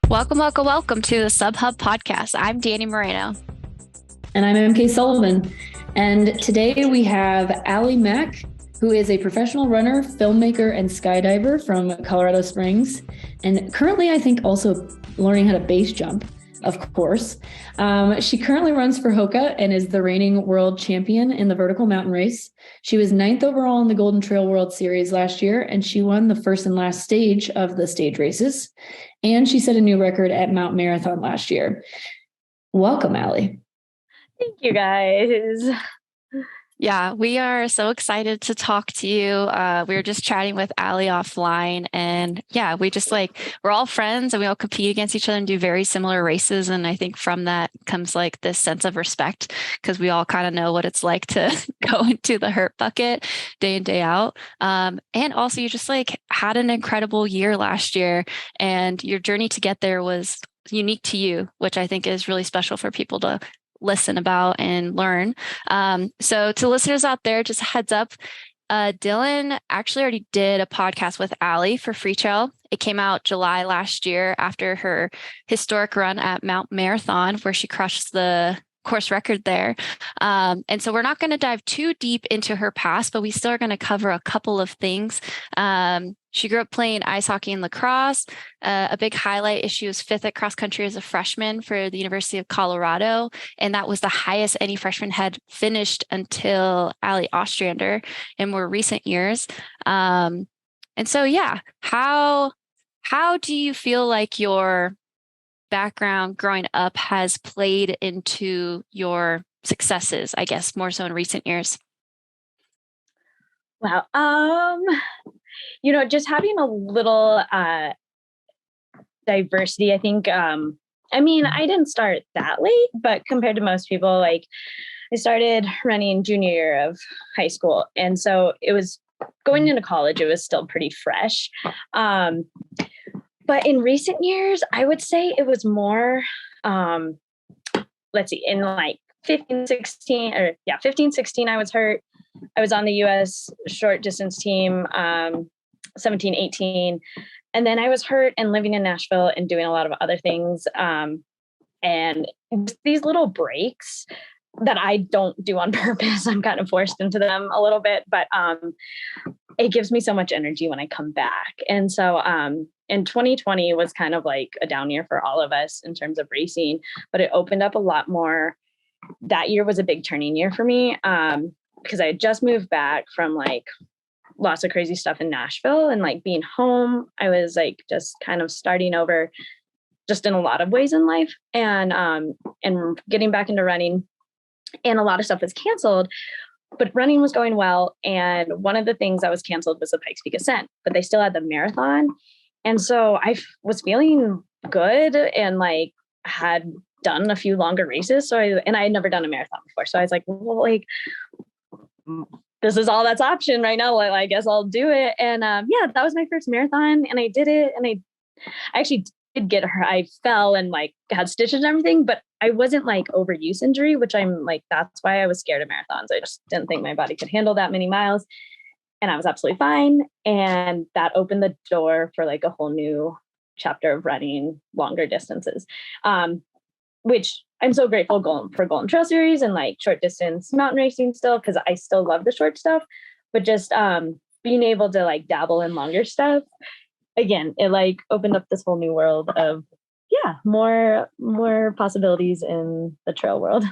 Welcome to the SubHub podcast. I'm Dani Moreno. And I'm EmKay Sullivan. And today we have Allie Mac, who is a professional runner, filmmaker, and skydiver from Colorado Springs. And currently, I think, also learning how to base jump, of course. She currently runs for Hoka and is the reigning world champion in the vertical mountain race. She was 9th overall in the Golden Trail World Series last year, and she won the first and last stage of the stage races. And she set a new record at Mount Marathon last year. Welcome, Allie. Thank you, guys. Yeah, we are so excited to talk to you. We were just chatting with Allie offline, and yeah, we're all friends and we all compete against each other and do very similar races. And I think from that comes like this sense of respect because we all kind of know what it's like to go into the hurt bucket day in, day out. And also you just like had an incredible year last year, and your journey to get there was unique to you, which I think is really special for people to listen about and learn. So to listeners out there, just a heads up, Dylan actually already did a podcast with Allie for Freetrail. It came out July last year after her historic run at Mount Marathon, where she crushed the course record there. And so we're not going to dive too deep into her past, but we still are going to cover a couple of things. She grew up playing ice hockey and lacrosse. A big highlight is she was 5th at cross country as a freshman for the University of Colorado. And that was the highest any freshman had finished until Allie Ostrander in more recent years. And so, yeah, how do you feel like your background growing up has played into your successes, I guess, more so in recent years? Wow. Just having a little diversity, I think, I didn't start that late, but compared to most people, like I started running junior year of high school. And so it was going into college, it was still pretty fresh. But in recent years, I would say it was more, in like 15, 16, I was hurt. I was on the U.S. short distance team, 17, 18. And then I was hurt and living in Nashville and doing a lot of other things. And these little breaks that I don't do on purpose, I'm kind of forced into them a little bit, but it gives me so much energy when I come back. And so in 2020 was kind of like a down year for all of us in terms of racing, but it opened up a lot more. That year was a big turning year for me because I had just moved back from like lots of crazy stuff in Nashville, and like being home, I was like just kind of starting over just in a lot of ways in life, and getting back into running, and a lot of stuff was canceled, but running was going well. And one of the things that was canceled was the Pikes Peak Ascent, but they still had the marathon. And so I was feeling good and like had done a few longer races. So I had never done a marathon before. So I was like, well, like, this is all that's option right now. Well, I guess I'll do it. And that was my first marathon, and I did it. And I actually did get her. I fell and like had stitches and everything, but I wasn't like overuse injury, which I'm like, that's why I was scared of marathons. I just didn't think my body could handle that many miles. And I was absolutely fine. And that opened the door for like a whole new chapter of running longer distances, which I'm so grateful for Golden Trail Series and like short distance mountain racing still, because I still love the short stuff, but just being able to like dabble in longer stuff, again, it like opened up this whole new world of, more possibilities in the trail world.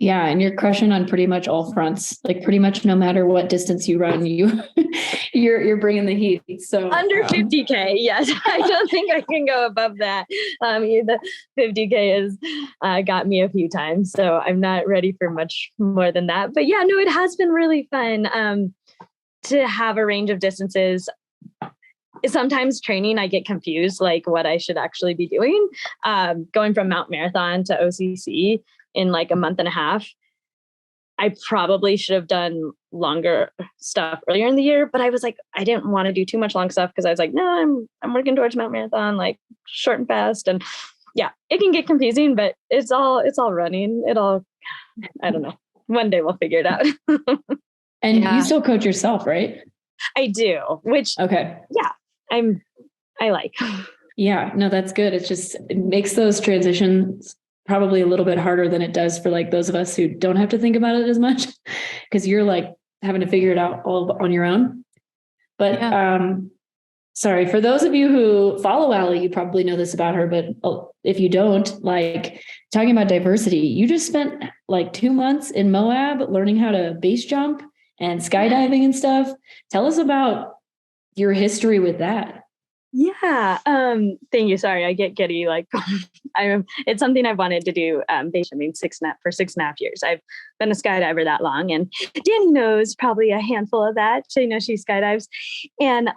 Yeah, and you're crushing on pretty much all fronts. Like pretty much no matter what distance you run, you're bringing the heat. So under 50K, yes, I don't think I can go above that. The 50K has got me a few times, so I'm not ready for much more than that. But yeah, no, it has been really fun to have a range of distances. Sometimes training, I get confused, like what I should actually be doing. Going from Mount Marathon to OCC in like a month and a half. I probably should have done longer stuff earlier in the year, but I was like, I didn't want to do too much long stuff because I was like, no, I'm working towards Mount Marathon, like short and fast. And yeah, it can get confusing, but it's all running. I don't know. One day we'll figure it out. And you still coach yourself, right? I do, which, okay. Yeah, I like. Yeah, no, that's good. It makes those transitions probably a little bit harder than it does for like those of us who don't have to think about it as much because you're like having to figure it out all on your own. But sorry, for those of you who follow Allie, you probably know this about her, but if you don't, like talking about diversity, you just spent like 2 months in Moab learning how to base jump and skydiving and stuff. Tell us about your history with that. Yeah. Thank you. Sorry, I get giddy. Like, it's something I've wanted to do. Base jumping for 6.5 years. I've been a skydiver that long, and Dani knows probably a handful of that. She knows she skydives, and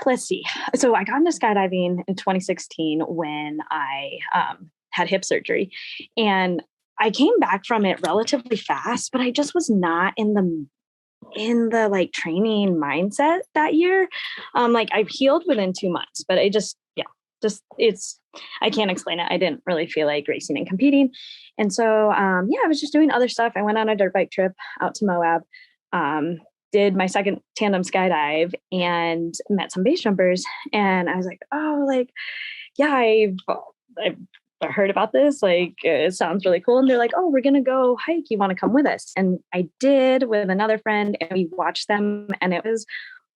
let's see. So I got into skydiving in 2016 when I had hip surgery, and I came back from it relatively fast, but I just was not in the like training mindset that year. Like I've healed within 2 months, but I can't explain it. I didn't really feel like racing and competing. And so, I was just doing other stuff. I went on a dirt bike trip out to Moab, did my second tandem skydive and met some base jumpers. And I was like, oh, like, yeah, I've heard about this. Like, it sounds really cool. And they're like, oh, we're going to go hike. You want to come with us? And I did with another friend, and we watched them. And it was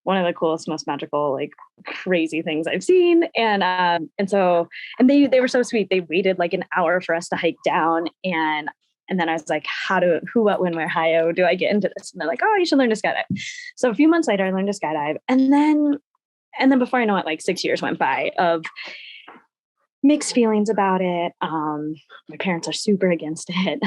one of the coolest, most magical, like crazy things I've seen. And they were so sweet. They waited like an hour for us to hike down. And then I was like, who, what, when, where, how do I get into this? And they're like, oh, you should learn to skydive. So a few months later, I learned to skydive. And then before I know it, like 6 years went by of mixed feelings about it. My parents are super against it.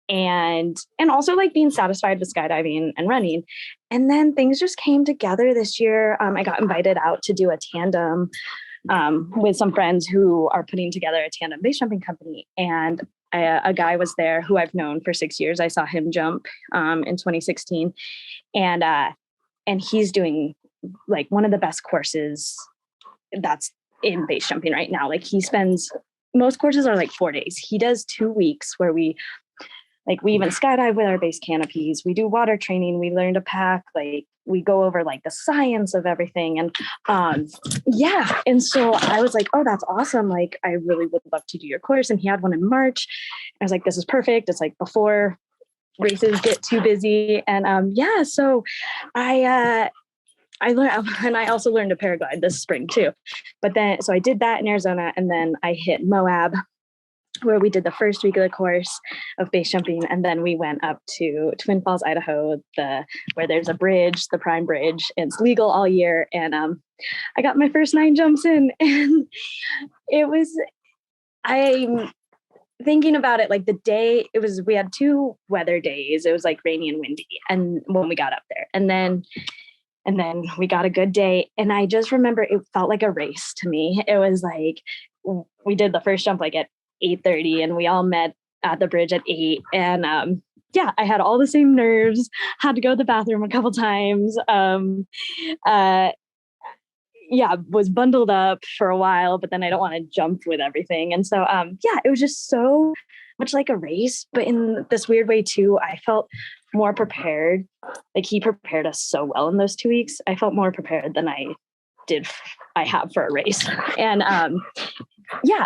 And also like being satisfied with skydiving and running. And then things just came together this year. I got invited out to do a tandem with some friends who are putting together a tandem base jumping company. And a guy was there who I've known for 6 years. I saw him jump in 2016. And he's doing like one of the best courses that's in base jumping right now. Like most courses are like 4 days. He does 2 weeks where we even skydive with our base canopies. We do water training. We learn to pack. Like we go over like the science of everything. And And so I was like, oh, that's awesome. Like I really would love to do your course. And he had one in March. I was like, this is perfect. It's like before races get too busy. And so I learned, and I also learned to paraglide this spring too. But then, so I did that in Arizona, and then I hit Moab, where we did the first week of the course of base jumping. And then we went up to Twin Falls, Idaho, where there's a bridge, the Prime Bridge, and it's legal all year. And I got my first 9 jumps in, and I'm thinking about it, like the day we had 2 weather days. It was like rainy and windy. And when we got up there, and then we got a good day. And I just remember it felt like a race to me. It was like, we did the first jump like at 8:30, and we all met at the bridge at 8. And I had all the same nerves, had to go to the bathroom a couple times. Was bundled up for a while, but then I don't want to jump with everything. And so, it was just so much like a race, but in this weird way too, I felt more prepared. Like he prepared us so well in those 2 weeks. I felt more prepared than I have for a race. And,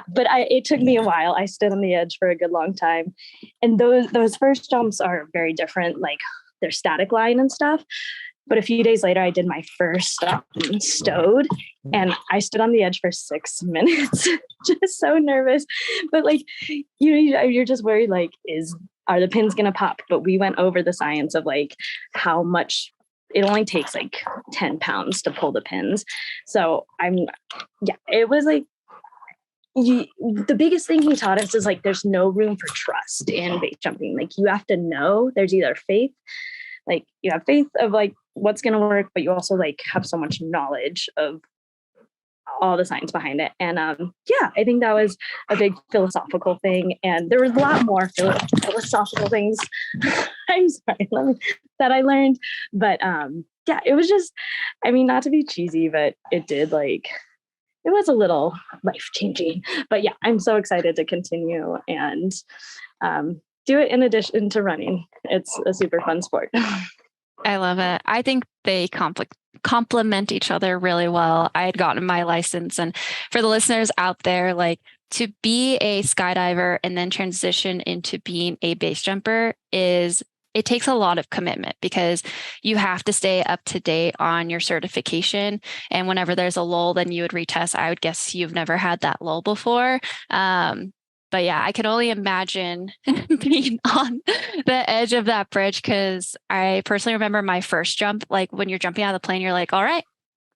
but it took me a while. I stood on the edge for a good long time. And those first jumps are very different. Like they're static line and stuff. But a few days later, I did my first stowed, and I stood on the edge for 6 minutes, just so nervous. But like, you're just worried, like, are the pins going to pop? But we went over the science of like how much it only takes like 10 pounds to pull the pins. So it was like, the biggest thing he taught us is like, there's no room for trust in base jumping. Like you have to know there's either faith, like you have faith of like what's going to work, but you also like have so much knowledge of all the science behind it. And I think that was a big philosophical thing. And there was a lot more philosophical things I'm sorry, that I learned. But it was just, I mean, not to be cheesy, but it was a little life-changing. But I'm so excited to continue and do it in addition to running. It's a super fun sport. I love it. I think they complement each other really well. I had gotten my license, and for the listeners out there, like to be a skydiver and then transition into being a base jumper is it takes a lot of commitment because you have to stay up to date on your certification. And whenever there's a lull, then you would retest. I would guess you've never had that lull before. But yeah, I can only imagine being on the edge of that bridge because I personally remember my first jump, like when you're jumping out of the plane, you're like, all right,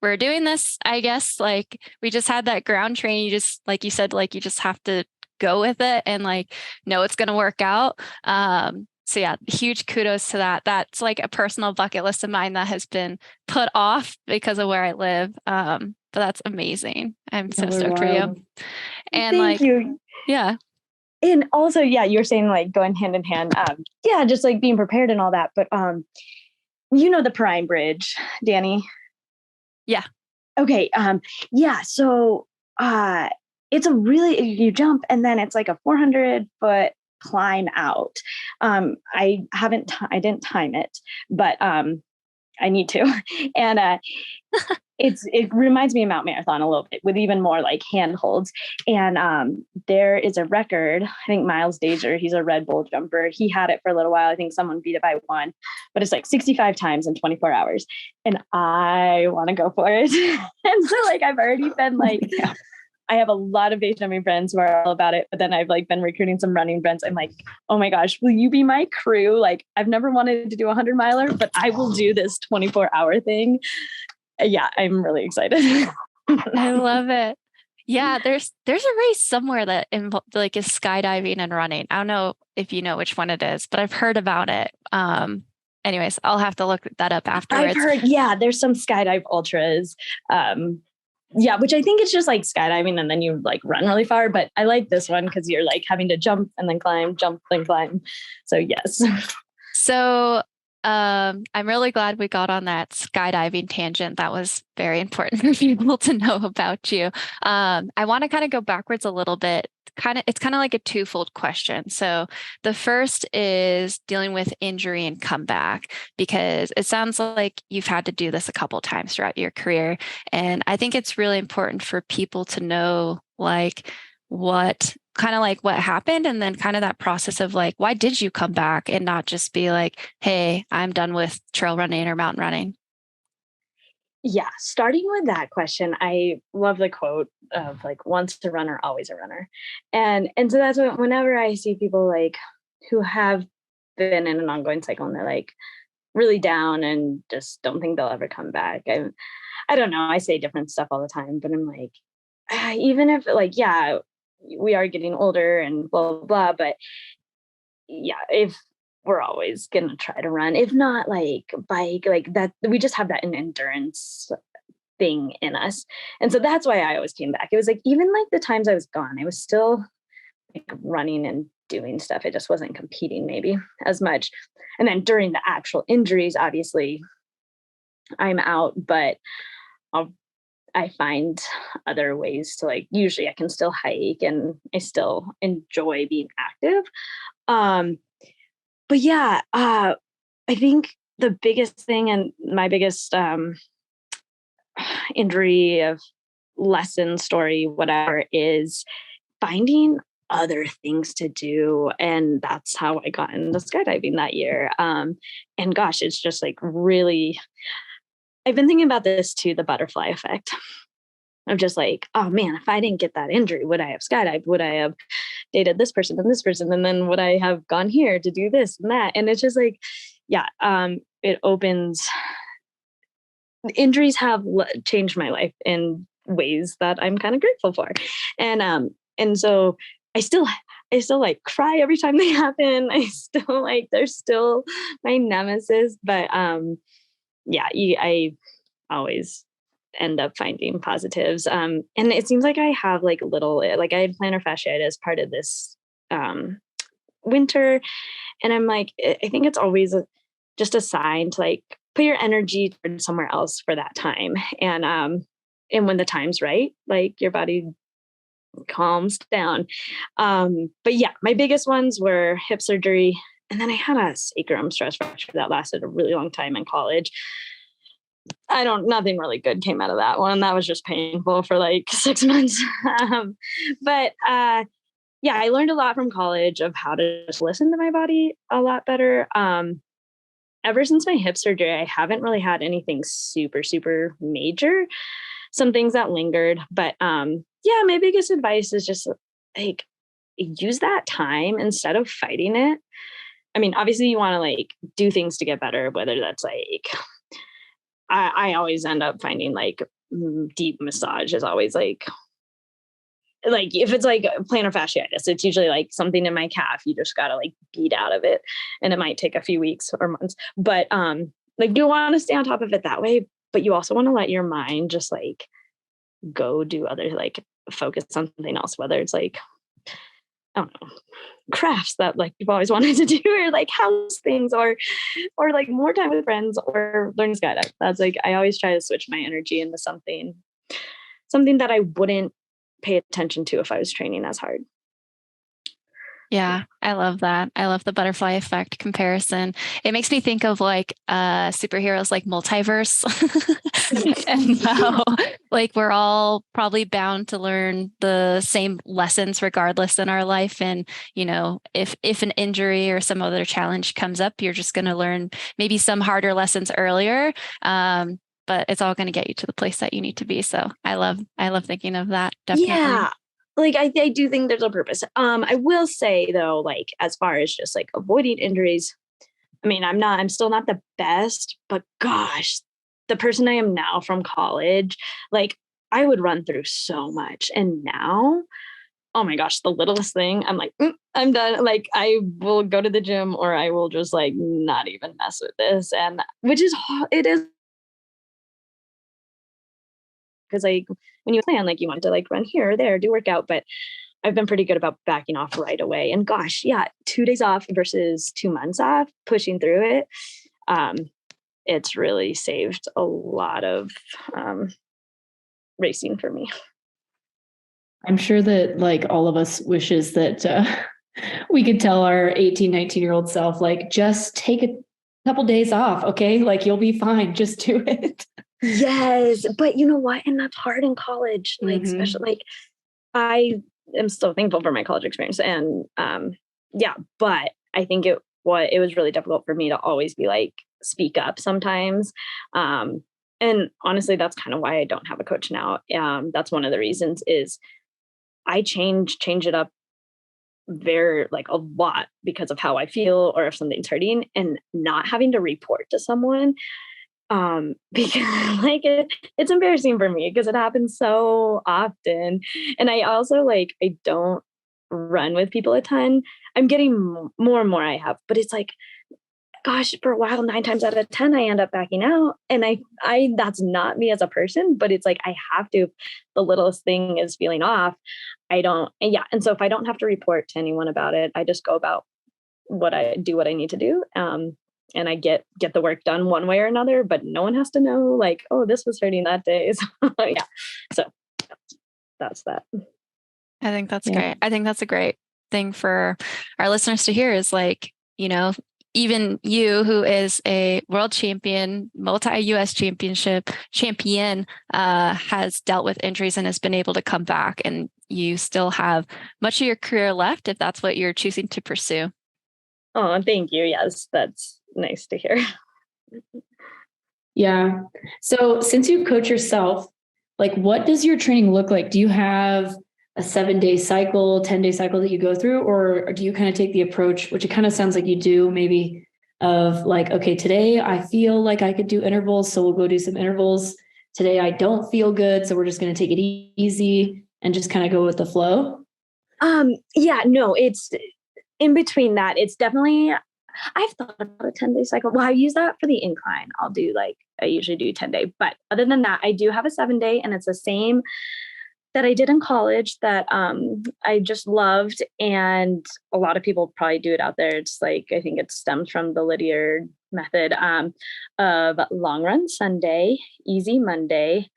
we're doing this, I guess. Like we just had that ground training. You just, like you said, like you just have to go with it and like know it's going to work out. So yeah, huge kudos to that. That's like a personal bucket list of mine that has been put off because of where I live. But that's amazing. I'm so stoked for you. And Thank you. Yeah. And also, yeah, you're saying like going hand in hand. Yeah, just like being prepared and all that. But the Prime Bridge, Dani. Yeah. Okay. Yeah. So it's a really, you jump and then it's like a 400-foot climb out. I didn't time it, but I need to. And it reminds me of Mount Marathon a little bit with even more like handholds. And there is a record. I think Miles Dager, he's a Red Bull jumper. He had it for a little while. I think someone beat it by 1, but it's like 65 times in 24 hours. And I want to go for it. And so like I've already been like, yeah. I have a lot of base jumping friends who are all about it, but then I've like been recruiting some running friends. I'm like, oh my gosh, will you be my crew? Like I've never wanted to do a 100-miler, but I will do this 24-hour thing. Yeah, I'm really excited. I love it. Yeah, there's a race somewhere that like is skydiving and running. I don't know if you know which one it is, but I've heard about it. Anyways, I'll have to look that up afterwards. I've heard, yeah, there's some skydive ultras. Yeah, which I think it's just like skydiving and then you like run really far. But I like this one because you're like having to jump and then climb, jump, then climb. So yes. So I'm really glad we got on that skydiving tangent. That was very important for people to know about you. I want to kind of go backwards a little bit. It's kind of like a twofold question. So the first is dealing with injury and comeback, because it sounds like you've had to do this a couple of times throughout your career. And I think it's really important for people to know like what happened and then kind of that process of like, why did you come back and not just be like, hey, I'm done with trail running or mountain running? Yeah, starting with that question, I love the quote of like, once a runner, always a runner. And so that's what, whenever I see people like who have been in an ongoing cycle and they're like really down and just don't think they'll ever come back. I don't know. I say different stuff all the time, but I'm like, even if like, yeah, we are getting older and blah, blah, blah, but yeah, if we're always going to try to run, if not like bike, like that, we just have that an endurance thing in us. And so that's why I always came back. It was like, even like the times I was gone, I was still like running and doing stuff. It just wasn't competing maybe as much. And then during the actual injuries, obviously I'm out, but I find other ways to like, usually I can still hike and I still enjoy being active. But yeah, I think the biggest thing and my biggest injury of lesson story, whatever, is finding other things to do. And that's how I got into skydiving that year. And gosh, it's just like really, I've been thinking about this too, the butterfly effect. I'm just like, oh man, if I didn't get that injury, would I have skydived? Would I have dated this person and this person? And then would I have gone here to do this and that? And it's just like, yeah, it opens. Injuries have changed my life in ways that I'm kind of grateful for. And so I still like cry every time they happen. I still like, they're still my nemesis, but yeah, I always end up finding positives. And it seems like I have like I had plantar fasciitis part of this winter. And I'm like, I think it's always just a sign to like put your energy towards somewhere else for that time. And when the time's right, like your body calms down. But yeah, my biggest ones were hip surgery. And then I had a sacrum stress fracture that lasted a really long time in college. nothing really good came out of that one. That was just painful for like 6 months. But yeah, I learned a lot from college of how to just listen to my body a lot better. Ever since my hip surgery, I haven't really had anything super, super major. Some things that lingered, but yeah, my biggest advice is just like use that time instead of fighting it. I mean, obviously you want to like do things to get better, whether that's like I always end up finding like deep massage is always like if it's like plantar fasciitis, it's usually like something in my calf. You just gotta like beat out of it, and it might take a few weeks or months. But like you want to stay on top of it that way, but you also want to let your mind just like go do other like focus on something else, whether it's like I don't know crafts that like you've always wanted to do, or like house things, or like more time with friends, or learning skydive. That's like I always try to switch my energy into something that I wouldn't pay attention to if I was training as hard. Yeah, I love that. I love the butterfly effect comparison. It makes me think of like superheroes like multiverse and how like we're all probably bound to learn the same lessons regardless in our life. And, you know, if an injury or some other challenge comes up, you're just going to learn maybe some harder lessons earlier. But it's all going to get you to the place that you need to be. So I love thinking of that. Definitely. Yeah. Like I do think there's a purpose. I will say though, like as far as just like avoiding injuries, I mean, I'm still not the best, but gosh, the person I am now from college, like I would run through so much. And now, oh my gosh, the littlest thing, I'm like, I'm done. Like I will go to the gym or I will just like not even mess with this. And which is, it is because like when you plan, like you want to like run here or there, do workout, but I've been pretty good about backing off right away. And gosh, yeah, 2 days off versus 2 months off, pushing through it. It's really saved a lot of racing for me. I'm sure that like all of us wishes that we could tell our 18, 19-year-old self, like, just take a couple days off. Okay. Like you'll be fine. Just do it. Yes. But you know what? And that's hard in college. Like, especially like I am so thankful for my college experience. And yeah, but I think it was really difficult for me to always be like, speak up sometimes. And honestly, that's kind of why I don't have a coach now. That's one of the reasons is I change it up very like a lot because of how I feel or if something's hurting, and not having to report to someone because like it's embarrassing for me because it happens so often. And I also like I don't run with people a ton. I'm getting more and more I have, but it's like gosh, for a while 9 times out of 10 I end up backing out, and I that's not me as a person, but it's like I have to, the littlest thing is feeling off, I don't. And yeah, and so if I don't have to report to anyone about it, I just go about what I need to do. And I get the work done one way or another, but no one has to know like, oh, this was hurting that day. So yeah. So that's that. I think that's great. I think that's a great thing for our listeners to hear is like, you know, even you who is a world champion, multi-US champion, has dealt with injuries and has been able to come back, and you still have much of your career left if that's what you're choosing to pursue. Oh, thank you. Yes, that's nice to hear. Yeah. So since you coach yourself, like what does your training look like? Do you have a 7-day cycle, 10-day cycle that you go through, or do you kind of take the approach, which it kind of sounds like you do, maybe of like, okay, today I feel like I could do intervals, so we'll go do some intervals. Today I don't feel good, so we're just going to take it easy and just kind of go with the flow? Yeah, no, it's in between that. It's definitely, I've thought about a 10-day cycle. Well, I use that for the incline. I usually do 10-day, but other than that, I do have a 7-day, and it's the same that I did in college that I just loved. And a lot of people probably do it out there. It's like, I think it stems from the Lydiard method of long run Sunday, easy Monday,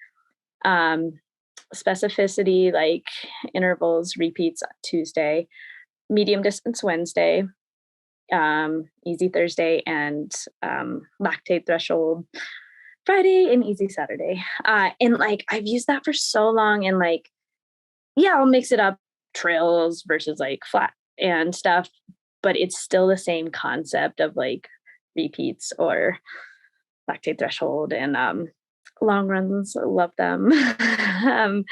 specificity, like intervals, repeats Tuesday, medium distance Wednesday, easy Thursday, and lactate threshold Friday and easy Saturday. And like, I've used that for so long, and like, yeah, I'll mix it up, trails versus like flat and stuff, but it's still the same concept of like repeats or lactate threshold and long runs. I love them. Yeah,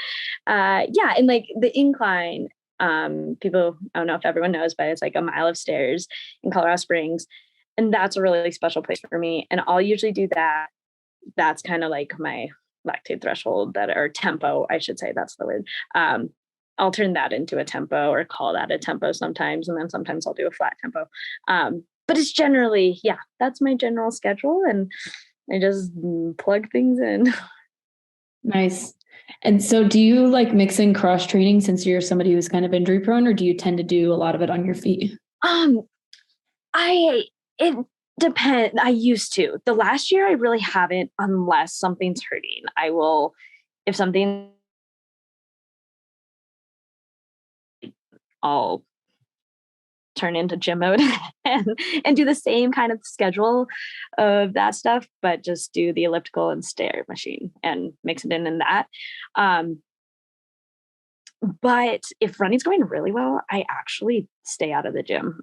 and like the incline, people, I don't know if everyone knows, but it's like a mile of stairs in Colorado Springs, and that's a really special place for me. And I'll usually do that. That's kind of like my lactate threshold, that, or tempo, I should say, that's the word. I'll turn that into a tempo or call that a tempo sometimes, and then sometimes I'll do a flat tempo. But it's generally, yeah, that's my general schedule, and I just plug things in. Nice. And so do you like mix in cross training since you're somebody who's kind of injury prone, or do you tend to do a lot of it on your feet? It depends. I used to. The last year I really haven't, unless something's hurting. I will, if something, I'll turn into gym mode and do the same kind of schedule of that stuff, but just do the elliptical and stair machine and mix it in that. But if running's going really well, I actually stay out of the gym.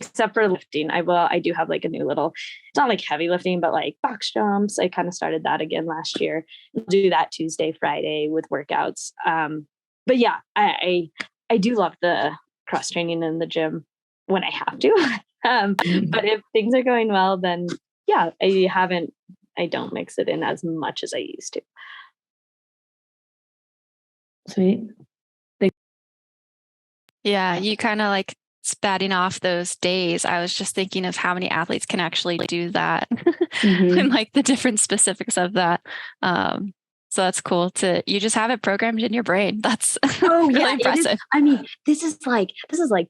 Except for lifting. I do have like a new little, it's not like heavy lifting, but like box jumps. I kind of started that again last year. I'll do that Tuesday, Friday with workouts. But yeah, I do love the cross training in the gym when I have to. But if things are going well, then yeah, I don't mix it in as much as I used to. Sweet. Yeah, you kind of like spatting off those days. I was just thinking of how many athletes can actually do that and like the different specifics of that. So that's cool you just have it programmed in your brain. That's really impressive. I mean, this is like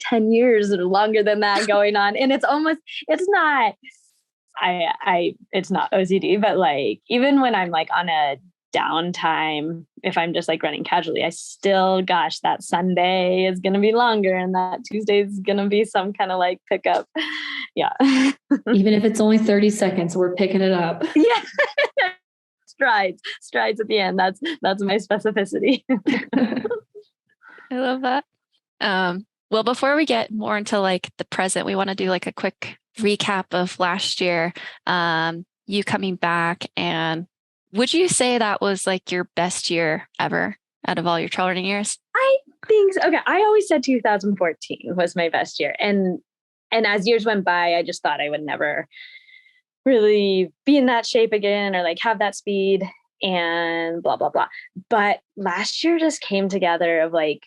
10 years or longer than that going on. And it's not OCD, but like, even when I'm like on a downtime, if I'm just like running casually, I still, gosh, that Sunday is going to be longer and that Tuesday is going to be some kind of like pickup. Yeah. Even if it's only 30 seconds, we're picking it up. Yeah. Strides at the end. That's my specificity. I love that. Well, before we get more into like the present, we want to do like a quick recap of last year, you coming back. And would you say that was like your best year ever out of all your trail running years? I think so. Okay. I always said 2014 was my best year. And as years went by, I just thought I would never really be in that shape again or like have that speed and blah, blah, blah. But last year just came together of like,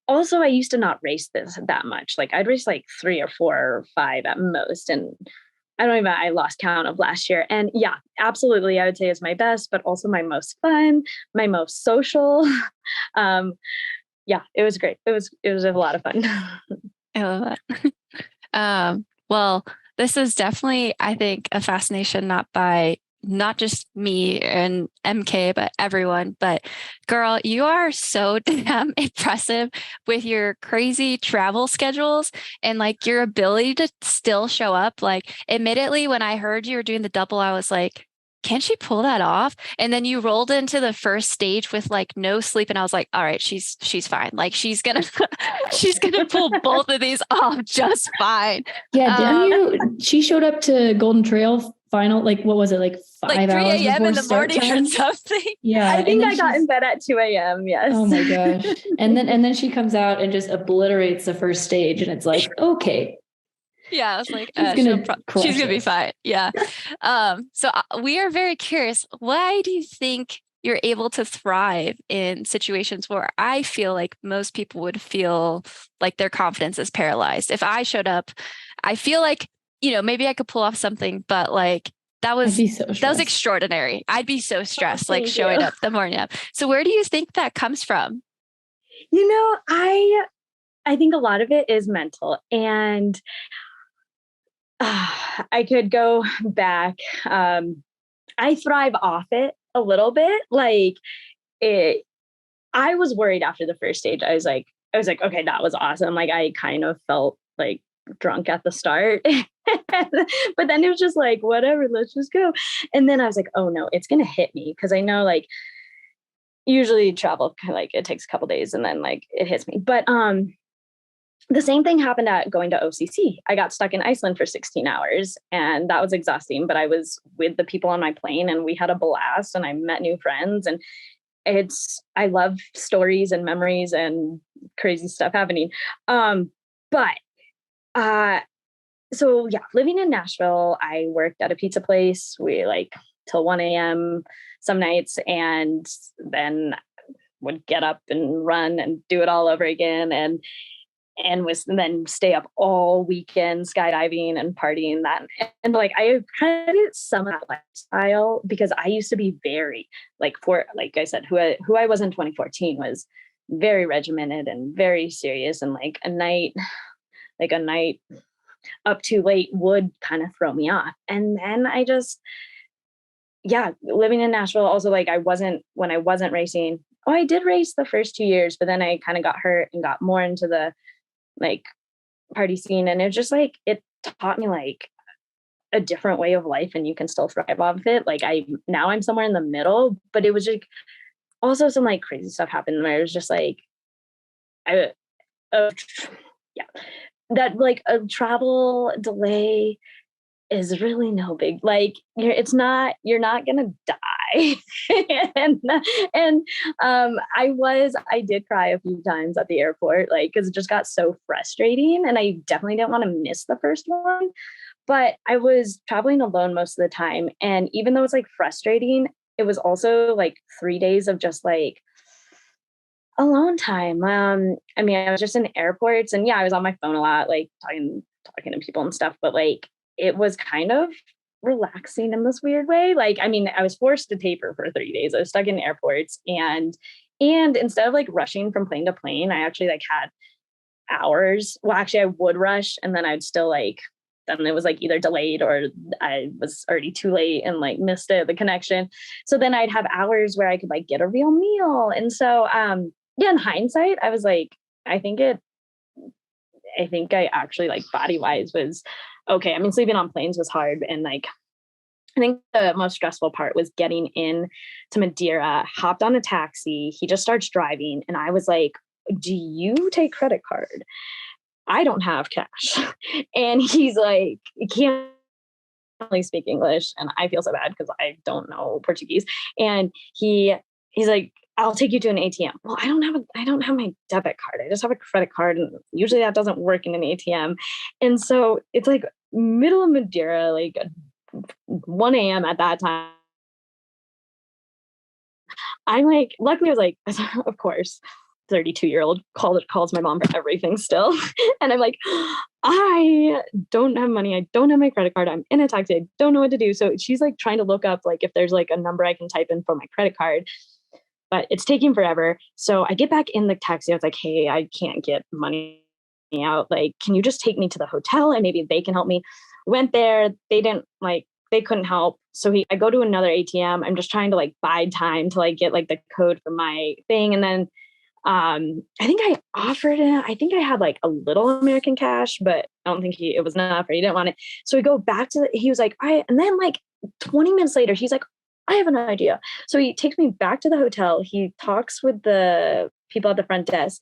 also, I used to not race that much. Like I'd race like 3 or 4 or 5 at most. And I lost count of last year. And yeah, absolutely. I would say it's my best, but also my most fun, my most social. Yeah, it was great. It was a lot of fun. I love that. Well, this is definitely, I think, a fascination, not just me and EmKay, but everyone. But girl, you are so damn impressive with your crazy travel schedules and like your ability to still show up. Like, admittedly, when I heard you were doing the double, I was like, can she pull that off? And then you rolled into the first stage with like no sleep. And I was like, all right, she's fine. Like she's gonna pull both of these off just fine. Yeah. She showed up to Golden Trail final, like what was it, like 5 3 hours a.m. before in the morning time? or something? Yeah. I think I got in bed at 2 a.m. Yes. Oh my gosh. And then she comes out and just obliterates the first stage. And it's like, okay. Yeah, I was like, she's gonna be fine. Yeah. So we are very curious. Why do you think you're able to thrive in situations where I feel like most people would feel like their confidence is paralyzed? If I showed up, I feel like, maybe I could pull off something, but like that was extraordinary. I'd be so stressed, like showing up the morning up. So where do you think that comes from? I think a lot of it is mental, and I could go back. I thrive off it a little bit. Like I was worried after the first stage. I was like, okay, that was awesome. Like I kind of felt like drunk at the start. But then it was just like, whatever, let's just go. And then I was like, oh no, it's going to hit me. Cause I know like usually travel, like it takes a couple days and then like it hits me. But, the same thing happened at going to OCC. I got stuck in Iceland for 16 hours and that was exhausting, but I was with the people on my plane and we had a blast and I met new friends and I love stories and memories and crazy stuff happening. But so yeah, living in Nashville, I worked at a pizza place. We like till 1 a.m. some nights and then would get up and run and do it all over again. And then stay up all weekend skydiving and partying that. And like, I credit some of that lifestyle because I used to be very like I said, who I was in 2014 was very regimented and very serious. And like a night up too late would kind of throw me off. And then living in Nashville also, like when I wasn't racing, I did race the first 2 years, but then I kind of got hurt and got more into the like party scene. And it was just like, it taught me like a different way of life and you can still thrive off of it. Like I'm somewhere in the middle, but it was like also some like crazy stuff happened where it was just like, that like a travel delay is really no big, like you're not gonna die. and I did cry a few times at the airport, like because it just got so frustrating and I definitely didn't want to miss the first one. But I was traveling alone most of the time, and even though it's like frustrating, it was also like 3 days of just like alone time. I mean, I was just in airports and I was on my phone a lot, like talking to people and stuff, but like it was kind of relaxing in this weird way. Like, I mean, I was forced to taper for 3 days. I was stuck in airports and instead of like rushing from plane to plane, I actually like had hours. Well, actually I would rush and then I'd still like, then it was like either delayed or I was already too late and like missed the connection. So then I'd have hours where I could like get a real meal. And so, in hindsight, I was like, I think I actually like body wise was okay. I mean, sleeping on planes was hard. And like, I think the most stressful part was getting in to Madeira, hopped on a taxi. He just starts driving. And I was like, do you take credit card? I don't have cash. And he's like, he can't really speak English. And I feel so bad because I don't know Portuguese. And he's like, I'll take you to an ATM. Well, I don't have my debit card. I just have a credit card. And usually that doesn't work in an ATM. And so it's like middle of Madeira, like 1 a.m. at that time. I'm like, luckily I was like, of course, 32-year-old calls my mom for everything still. And I'm like, I don't have money. I don't have my credit card. I'm in a taxi. I don't know what to do. So she's like trying to look up like if there's like a number I can type in for my credit card, but it's taking forever. So I get back in the taxi. I was like, hey, I can't get money out. Like, can you just take me to the hotel and maybe they can help me? Went there. They couldn't help. So I go to another ATM. I'm just trying to like buy time to like get like the code for my thing. And then I think I offered it. I think I had like a little American cash, but I don't think it was enough or he didn't want it. So we go back he was like, and then like 20 minutes later, he's like, I have an idea. So he takes me back to the hotel. He talks with the people at the front desk.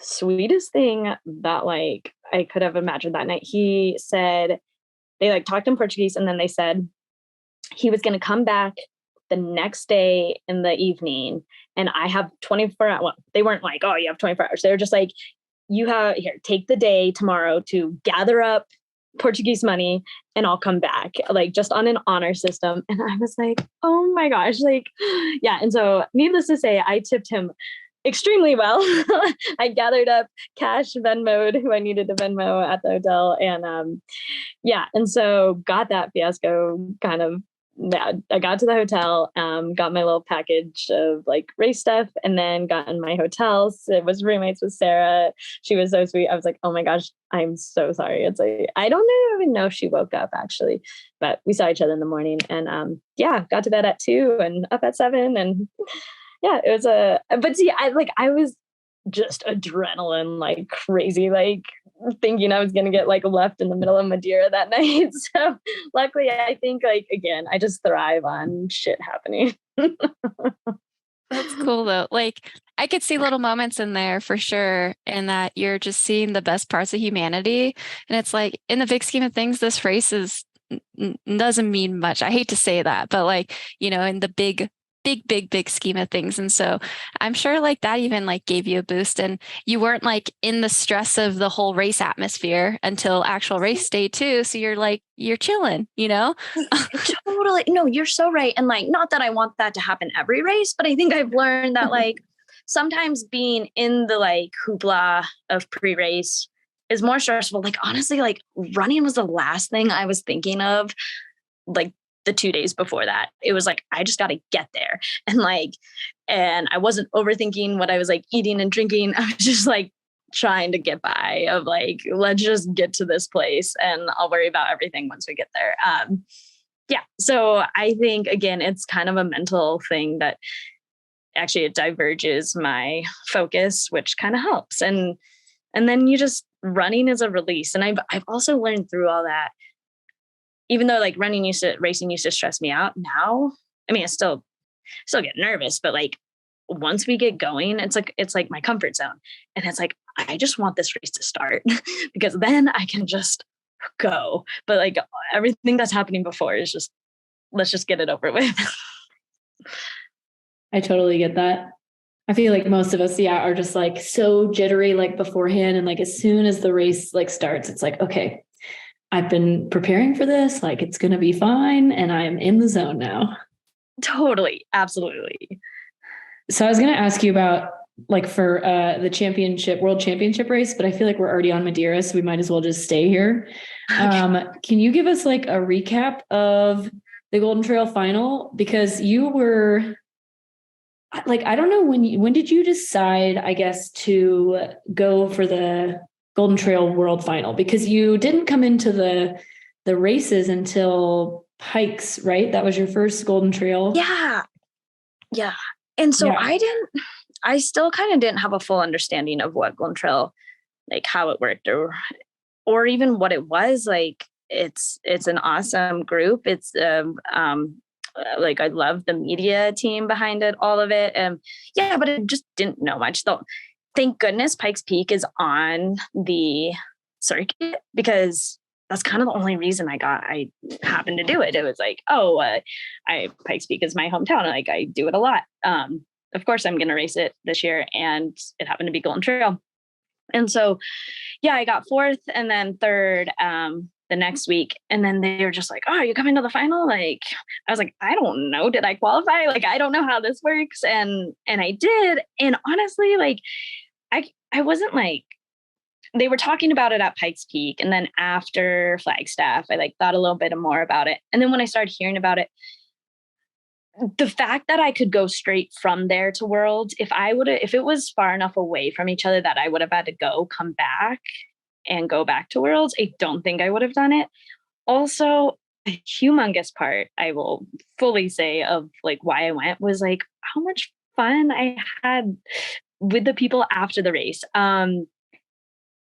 Sweetest thing that like I could have imagined that night. He said, they like talked in Portuguese and then they said he was going to come back the next day in the evening and I have 24 hours. Well, they weren't like, oh, you have 24 hours. They were just like, take the day tomorrow to gather up Portuguese money and I'll come back, like just on an honor system. And I was like, oh my gosh, like, yeah. And so needless to say, I tipped him extremely well. I gathered up cash, Venmo'd who I needed to Venmo at the hotel. And and so got that fiasco kind of. Yeah, I got to the hotel, got my little package of like race stuff, and then got in my hotel. So it was roommates with Sarah. She was so sweet. I was like, oh my gosh, I'm so sorry. It's like, I don't even know if she woke up actually, but we saw each other in the morning and got to bed at 2 and up at 7. And yeah, it was but see, I was just adrenaline like crazy, like thinking I was going to get like left in the middle of Madeira that night. So luckily, I think like, again, I just thrive on shit happening. That's cool though. Like I could see little moments in there for sure, and that you're just seeing the best parts of humanity. And it's like in the big scheme of things, this race is doesn't mean much. I hate to say that, but like, in the big scheme of things. And so I'm sure like that even like gave you a boost, and you weren't like in the stress of the whole race atmosphere until actual race day too. So you're chilling, Totally. No, you're so right. And like, not that I want that to happen every race, but I think I've learned that like sometimes being in the like hoopla of pre-race is more stressful. Like, honestly, like running was the last thing I was thinking of, like the 2 days before that. It was like, I just got to get there. And I wasn't overthinking what I was like eating and drinking. I was just like trying to get by, of like, let's just get to this place and I'll worry about everything once we get there. Yeah. So I think, again, it's kind of a mental thing that actually it diverges my focus, which kind of helps. And then you just, running is a release. And I've also learned through all that, even though like racing used to stress me out, now, I mean, I still get nervous, but like once we get going, it's like my comfort zone. And it's like, I just want this race to start because then I can just go. But like everything that's happening before is just, let's just get it over with. I totally get that. I feel like most of us, are just like so jittery, like beforehand. And like, as soon as the race like starts, it's like, okay, I've been preparing for this, like it's going to be fine. And I'm in the zone now. Totally. Absolutely. So I was going to ask you about like for the world championship race, but I feel like we're already on Madeira, so we might as well just stay here. Can you give us like a recap of the Golden Trail final? Because you were like, I don't know when did you decide, I guess, to go for the Golden Trail World Final? Because you didn't come into the races until Pikes, right? That was your first Golden Trail. Yeah. And so I still kind of didn't have a full understanding of what Golden Trail, like how it worked or even what it was. Like it's an awesome group. It's like I love the media team behind it, all of it. But I just didn't know much though. Thank goodness Pikes Peak is on the circuit, because that's kind of the only reason I happened to do it. It was like, Pikes Peak is my hometown. Like I do it a lot. Of course I'm going to race it this year, and it happened to be Golden Trail. And so, I got fourth and then third, the next week. And then they were just like, oh, are you coming to the final? Like, I was like, I don't know. Did I qualify? Like, I don't know how this works. And I did. And honestly, like, I wasn't like, they were talking about it at Pikes Peak. And then after Flagstaff, I like thought a little bit more about it. And then when I started hearing about it, the fact that I could go straight from there to Worlds, if it was far enough away from each other that I would have had to come back and go back to Worlds, I don't think I would have done it. Also, a humongous part, I will fully say, of like why I went was like how much fun I had with the people after the race.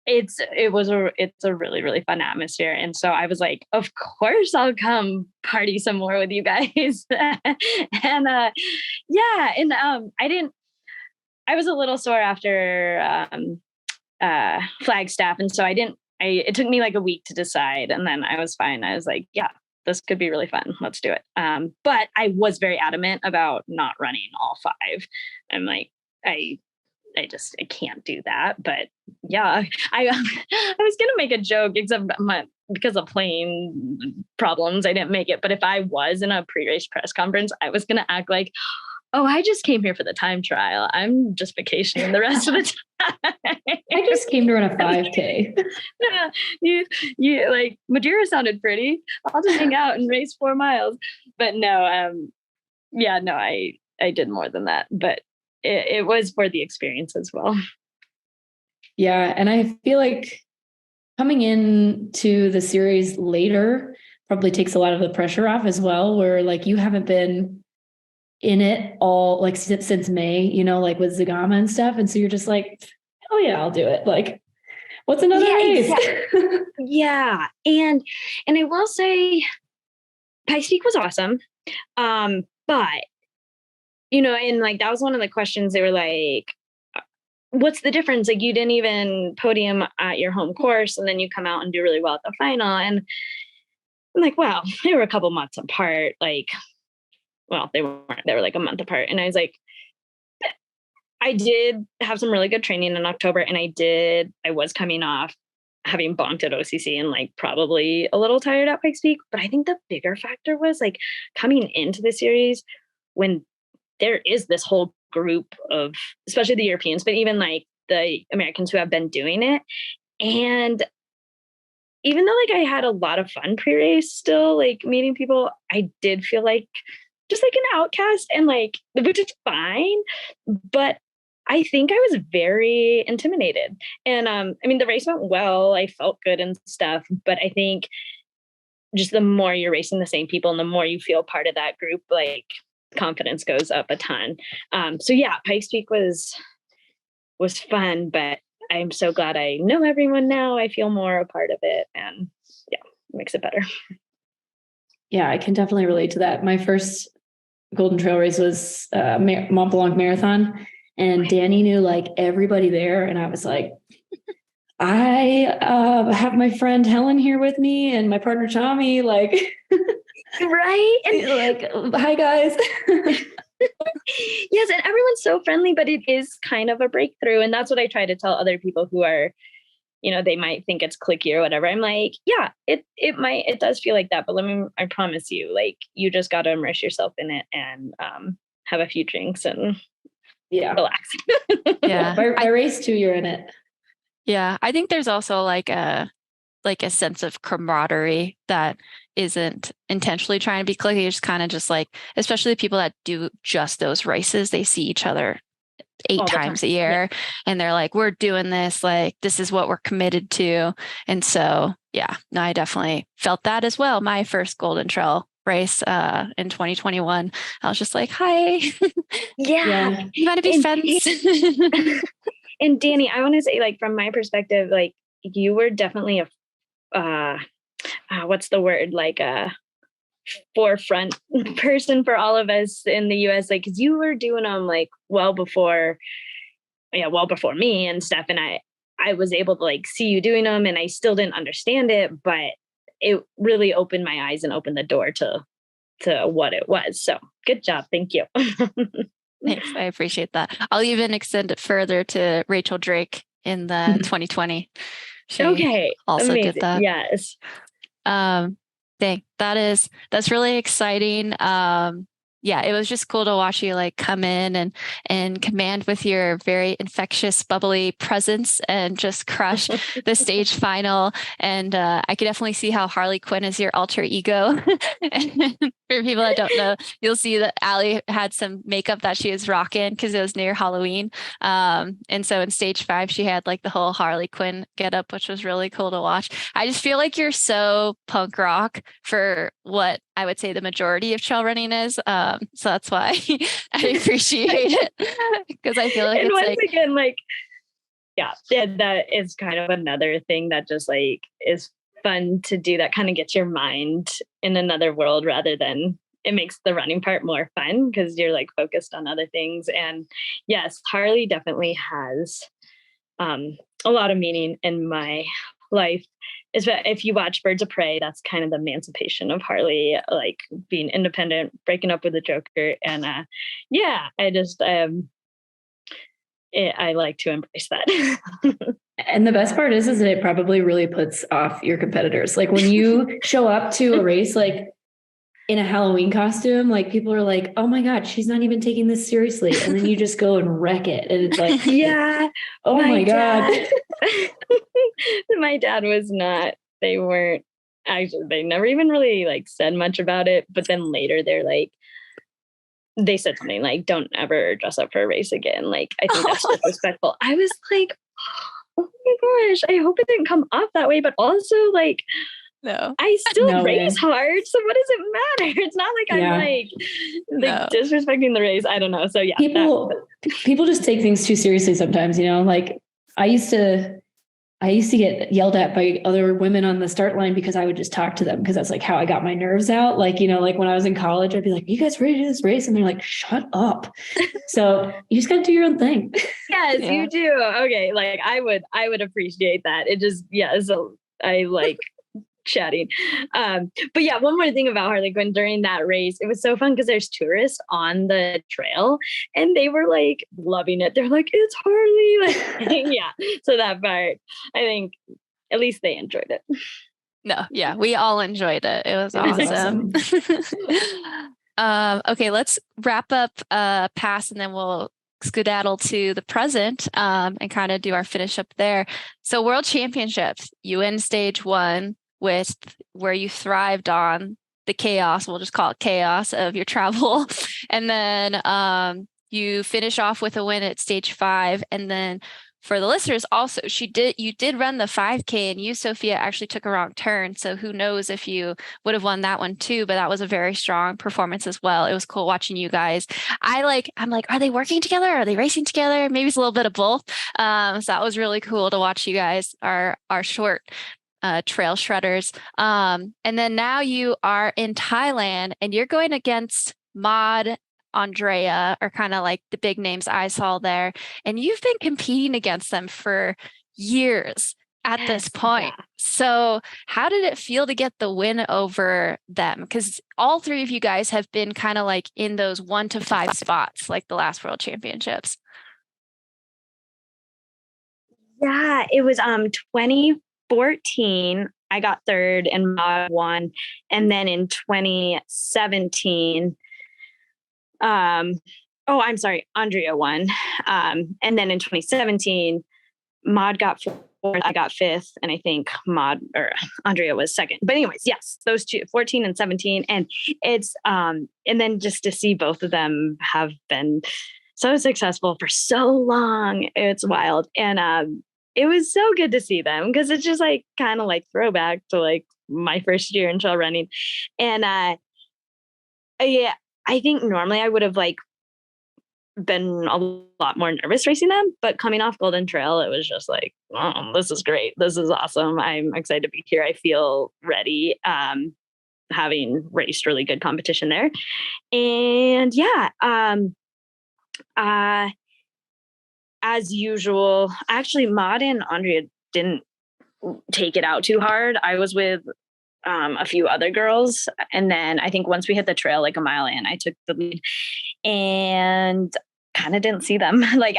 It's a really, really fun atmosphere. And so I was like, of course I'll come party some more with you guys. And I was a little sore after Flagstaff. And so it took me like a week to decide. And then I was fine. I was like, yeah, this could be really fun. Let's do it. But I was very adamant about not running all five. I'm like, I can't do that. But yeah, I was going to make a joke, except because of plane problems, I didn't make it. But if I was in a pre-race press conference, I was going to act like, oh, I just came here for the time trial. I'm just vacationing the rest of the time. I just came to run a 5K. Yeah, you like Madeira sounded pretty. I'll just hang out and race 4 miles. But no, I did more than that. But it was for the experience as well. Yeah. And I feel like coming into the series later probably takes a lot of the pressure off as well, where like you haven't been in it all like since May, you know, like with Zagama and stuff. And so you're just like, oh yeah, I'll do it. Like, what's another race? Exactly. Yeah. And I will say Pikes Peak was awesome. But you know, and like that was one of the questions. They were like, what's the difference? Like, you didn't even podium at your home course, and then you come out and do really well at the final. And I'm like, wow, they were a couple months apart. Like, well, they weren't, they were like a month apart. And I was like, I did have some really good training in October, and I was coming off having bonked at OCC and like probably a little tired at Pikes Peak. But I think the bigger factor was like coming into the series when there is this whole group of, especially the Europeans, but even like the Americans who have been doing it. And even though like I had a lot of fun pre-race still, like meeting people, I did feel like just like an outcast, and like, which is fine. But I think I was very intimidated. And I mean, the race went well. I felt good and stuff. But I think just the more you're racing the same people and the more you feel part of that group, like confidence goes up a ton. So yeah, Pikes Peak was fun, but I'm so glad I know everyone now. I feel more a part of it, and yeah, it makes it better. Yeah, I can definitely relate to that. My first Golden Trail race was Mont Blanc Marathon, and Dani knew like everybody there, and I was like, I have my friend Helen here with me and my partner Tommy, like, right? And like, hi guys. Yes, and everyone's so friendly, but it is kind of a breakthrough. And that's what I try to tell other people who are, you know, they might think it's cliquey or whatever. I'm like, yeah, it does feel like that. But I promise you, like, you just got to immerse yourself in it and have a few drinks and relax. Yeah. By race 2, you're in it. Yeah. I think there's also like a sense of camaraderie that isn't intentionally trying to be cliquey. It's kind of just like, especially the people that do just those races, they see each other 8 times a year, and they're like, we're doing this, like, this is what we're committed to. And so, yeah, no, I definitely felt that as well. My first Golden Trail race in 2021, I was just like, hi. Yeah. You want to be friends? And Dani, I want to say, like, from my perspective, like, you were definitely what's the word? Like a forefront person for all of us in the US, like, cause you were doing them like well before me and stuff. And I was able to like see you doing them, and I still didn't understand it, but it really opened my eyes and opened the door to what it was. So good job. Thank you. Thanks. I appreciate that. I'll even extend it further to Rachel Drake in the 2020. She also amazing. did that. Yes. That's really exciting. Yeah, it was just cool to watch you like come in and command with your very infectious, bubbly presence and just crush the stage final. And I could definitely see how Harley Quinn is your alter ego. For people that don't know, you'll see that Allie had some makeup that she was rocking because it was near Halloween. And so in stage 5, she had like the whole Harley Quinn getup, which was really cool to watch. I just feel like you're so punk rock for what I would say the majority of trail running is. So that's why I appreciate it, because I feel like and it's once like, again, like, yeah, that is kind of another thing that just like is fun to do, that kind of gets your mind in another world, rather than, it makes the running part more fun because you're like focused on other things. And yes, Harley definitely has a lot of meaning in my life. If you watch Birds of Prey, that's kind of the emancipation of Harley, like being independent, breaking up with the Joker. And I just I like to embrace that. And the best part is that it probably really puts off your competitors. Like when you show up to a race, like in a Halloween costume, like people are like, oh my God, she's not even taking this seriously. And then you just go and wreck it. And it's like, yeah, oh my God. My dad was not, they weren't actually, they never even really like said much about it. But then later they said something like, don't ever dress up for a race again. Like, I think that's disrespectful. I was like, oh my gosh, I hope it didn't come off that way. But also like, No. I still No way. race hard. So what does it matter? It's not like Yeah. I'm like No. disrespecting the race. I don't know. So yeah. People just take things too seriously sometimes, you know, like I used to get yelled at by other women on the start line because I would just talk to them because that's like how I got my nerves out. Like, you know, like when I was in college, I'd be like, you guys ready to do this race? And they're like, shut up. So you just got to do your own thing. Yes, Yeah. you do. Okay. Like I would appreciate that. It just, yeah. So I like chatting. But yeah, one more thing about Harley Quinn during that race, it was so fun because there's tourists on the trail and they were like loving it. They're like, it's Harley. Like, yeah. So that part, I think at least they enjoyed it. No, yeah, we all enjoyed it. It was awesome. Okay, let's wrap up past and then we'll skedaddle to the present and kind of do our finish up there. So World Championships, you win stage 1 with where you thrived on the chaos, we'll just call it chaos of your travel. And then you finish off with a win at stage 5. And then for the listeners also, you did run the 5K and you, Sophia, actually took a wrong turn. So who knows if you would have won that one too, but that was a very strong performance as well. It was cool watching you guys. I'm like, are they working together? Are they racing together? Maybe it's a little bit of both. So that was really cool to watch you guys, our short trail shredders. And then now you are in Thailand and you're going against Maud, Andrea are kind of like the big names I saw there. And you've been competing against them for years at this point. Yeah. So how did it feel to get the win over them? Because all 3 of you guys have been kind of like in those 1 to 5 spots, like the last World Championships. Yeah, it was 2014. I got 3rd and Maud won. And then in 2017, I'm sorry, Andrea won. And then in 2017, Maud got 4th, I got 5th, and I think Andrea was 2nd. But anyways, yes, those 2, 14 and 17. And it's and then just to see both of them have been so successful for so long, it's wild. And it was so good to see them because it's just like kind of like throwback to like my first year in trail running. And yeah, I think normally I would have like been a lot more nervous racing them, but coming off Golden Trail, it was just like, oh, this is great. This is awesome. I'm excited to be here. I feel ready. Having raced really good competition there. And yeah, as usual, actually Maud and Andrea didn't take it out too hard. I was with a few other girls. And then I think once we hit the trail, like a mile in, I took the lead and kind of didn't see them. Like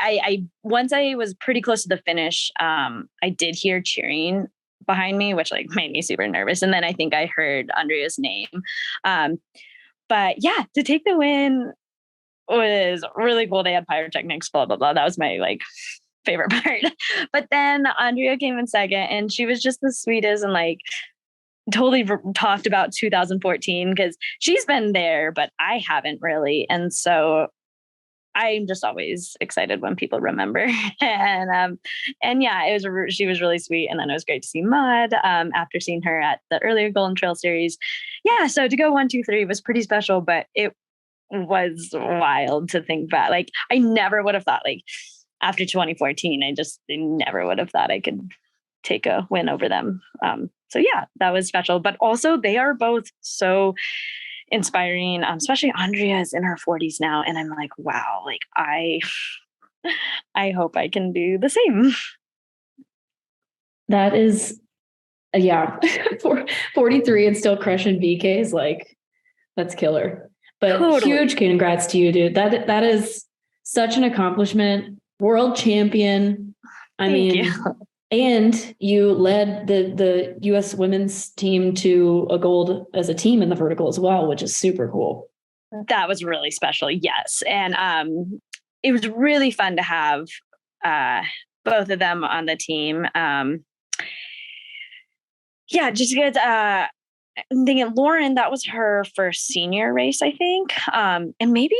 once I was pretty close to the finish, I did hear cheering behind me, which like made me super nervous. And then I think I heard Andrea's name. But yeah, to take the win was really cool. They had pyrotechnics, blah, blah, blah. That was my like favorite part. But then Andrea came in 2nd and she was just the sweetest and like totally talked about 2014 because she's been there, but I haven't really. And so I'm just always excited when people remember. And yeah, she was really sweet. And then it was great to see Maud after seeing her at the earlier Golden Trail series. Yeah, so to go 1, 2, 3 was pretty special, but it was wild to think back. Like I never would have thought like after 2014, I never would have thought I could take a win over them. So yeah, that was special. But also they are both so inspiring, especially Andrea is in her 40s now. And I'm like, wow, like I hope I can do the same. That is, yeah, 43 and still crushing BKs, like that's killer. But totally. Huge congrats to you, dude. That is such an accomplishment. World champion. Thank you. And you led the U.S. women's team to a gold as a team in the vertical as well, which is super cool. That was really special. Yes. And it was really fun to have both of them on the team. Yeah, just because I'm thinking Lauren, that was her first senior race, I think. And maybe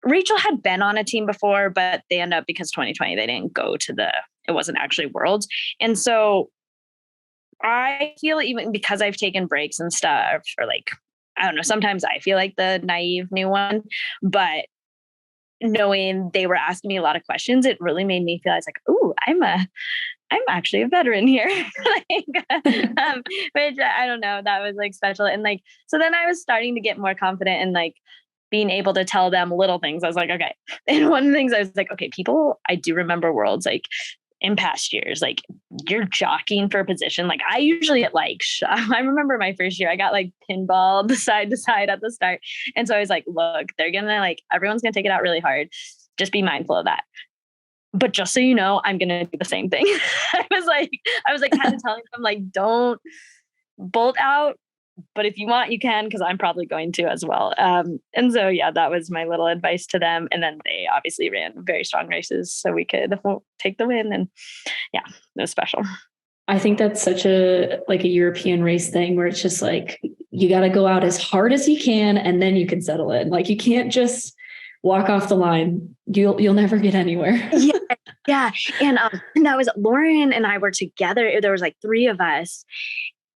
Rachel had been on a team before, but they ended up because 2020, they didn't go to it wasn't actually Worlds. And so I feel even because I've taken breaks and stuff, or like, I don't know, sometimes I feel like the naive new one, but knowing they were asking me a lot of questions, it really made me feel I was like, ooh, I'm actually a veteran here. Like, which I don't know, that was like special. And like, so then I was starting to get more confident in like being able to tell them little things. I was like, okay. And one of the things I was like, okay, people, I do remember worlds like in past years, like you're jockeying for a position. Like I usually get like, I remember my first year, I got like pinballed side to side at the start. And so I was like, look, they're going to like, everyone's going to take it out really hard. Just be mindful of that. But just so you know, I'm going to do the same thing. I was like kind of telling them like, don't bolt out, but if you want, you can, because I'm probably going to as well. And so, yeah, that was my little advice to them. And then they obviously ran very strong races so we could take the win. And yeah, it was special. I think that's such a European race thing where it's just like, you got to go out as hard as you can and then you can settle in. Like you can't just walk off the line. You'll never get anywhere. Yeah. And that was Lauren and I were together. There was like 3 of us.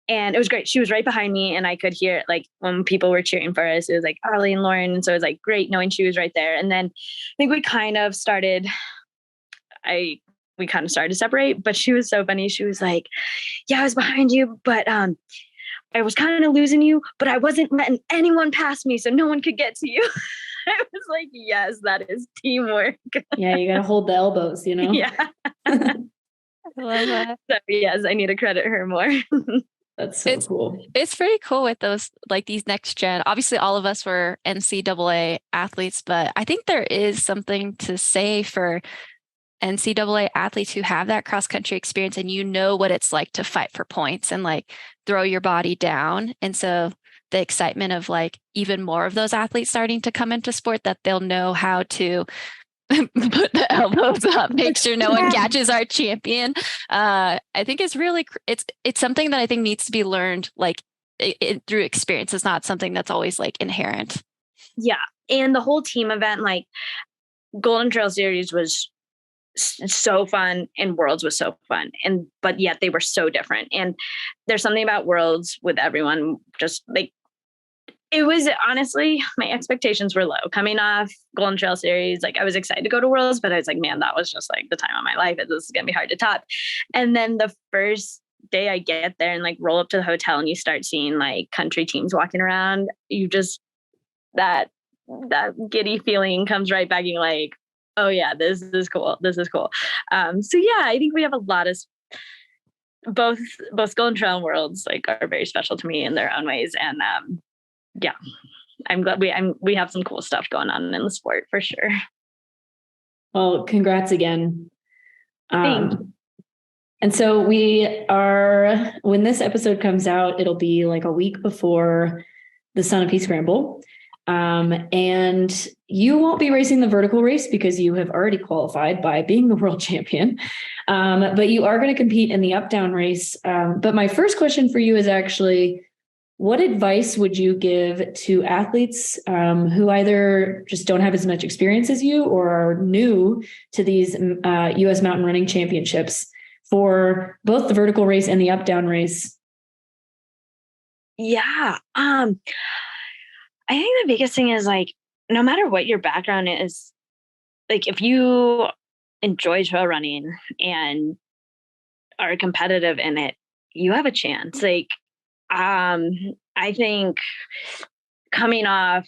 And it was great. She was right behind me and I could hear it, like when people were cheering for us, it was like Arlie and Lauren. And so it was like great knowing she was right there. And then I think we kind of started to separate, but she was so funny. She was like, yeah, I was behind you, but I was kind of losing you, but I wasn't letting anyone pass me so no one could get to you. I was like, yes, that is teamwork. Yeah, you got to hold the elbows, you know? Yeah. I love that. So yes, I need to credit her more. That's so cool. It's pretty cool with those, like these next gen. Obviously, all of us were NCAA athletes, but I think there is something to say for NCAA athletes who have that cross country experience and you know what it's like to fight for points and like throw your body down. And so the excitement of like even more of those athletes starting to come into sport, that they'll know how to put the elbows up, make sure no one catches our champion. I think it's really, it's something that I think needs to be learned like through experience. It's not something that's always like inherent. Yeah. And the whole team event, like Golden Trail Series was so fun and Worlds was so fun. But yet they were so different. And there's something about Worlds with everyone, just like, it was honestly, my expectations were low coming off Golden Trail Series. Like I was excited to go to Worlds, but I was like, man, that was just like the time of my life. This is going to be hard to top. And then the first day I get there and like roll up to the hotel and you start seeing like country teams walking around, you just, that giddy feeling comes right back. You're like, oh yeah, this is cool. This is cool. So yeah, I think we have a lot of both Golden Trail and Worlds like are very special to me in their own ways. And yeah, I'm glad we have some cool stuff going on in the sport for sure. Well, congrats again. Thanks. And so when this episode comes out, it'll be like a week before the Sunapee Scramble. And you won't be racing the vertical race because you have already qualified by being the world champion. But you are going to compete in the up-down race. But my first question for you is actually, what advice would you give to athletes who either just don't have as much experience as you or are new to these U.S. mountain running championships for both the vertical race and the up-down race? Yeah. I think the biggest thing is like, no matter what your background is, like if you enjoy trail running and are competitive in it, you have a chance. Like, I think coming off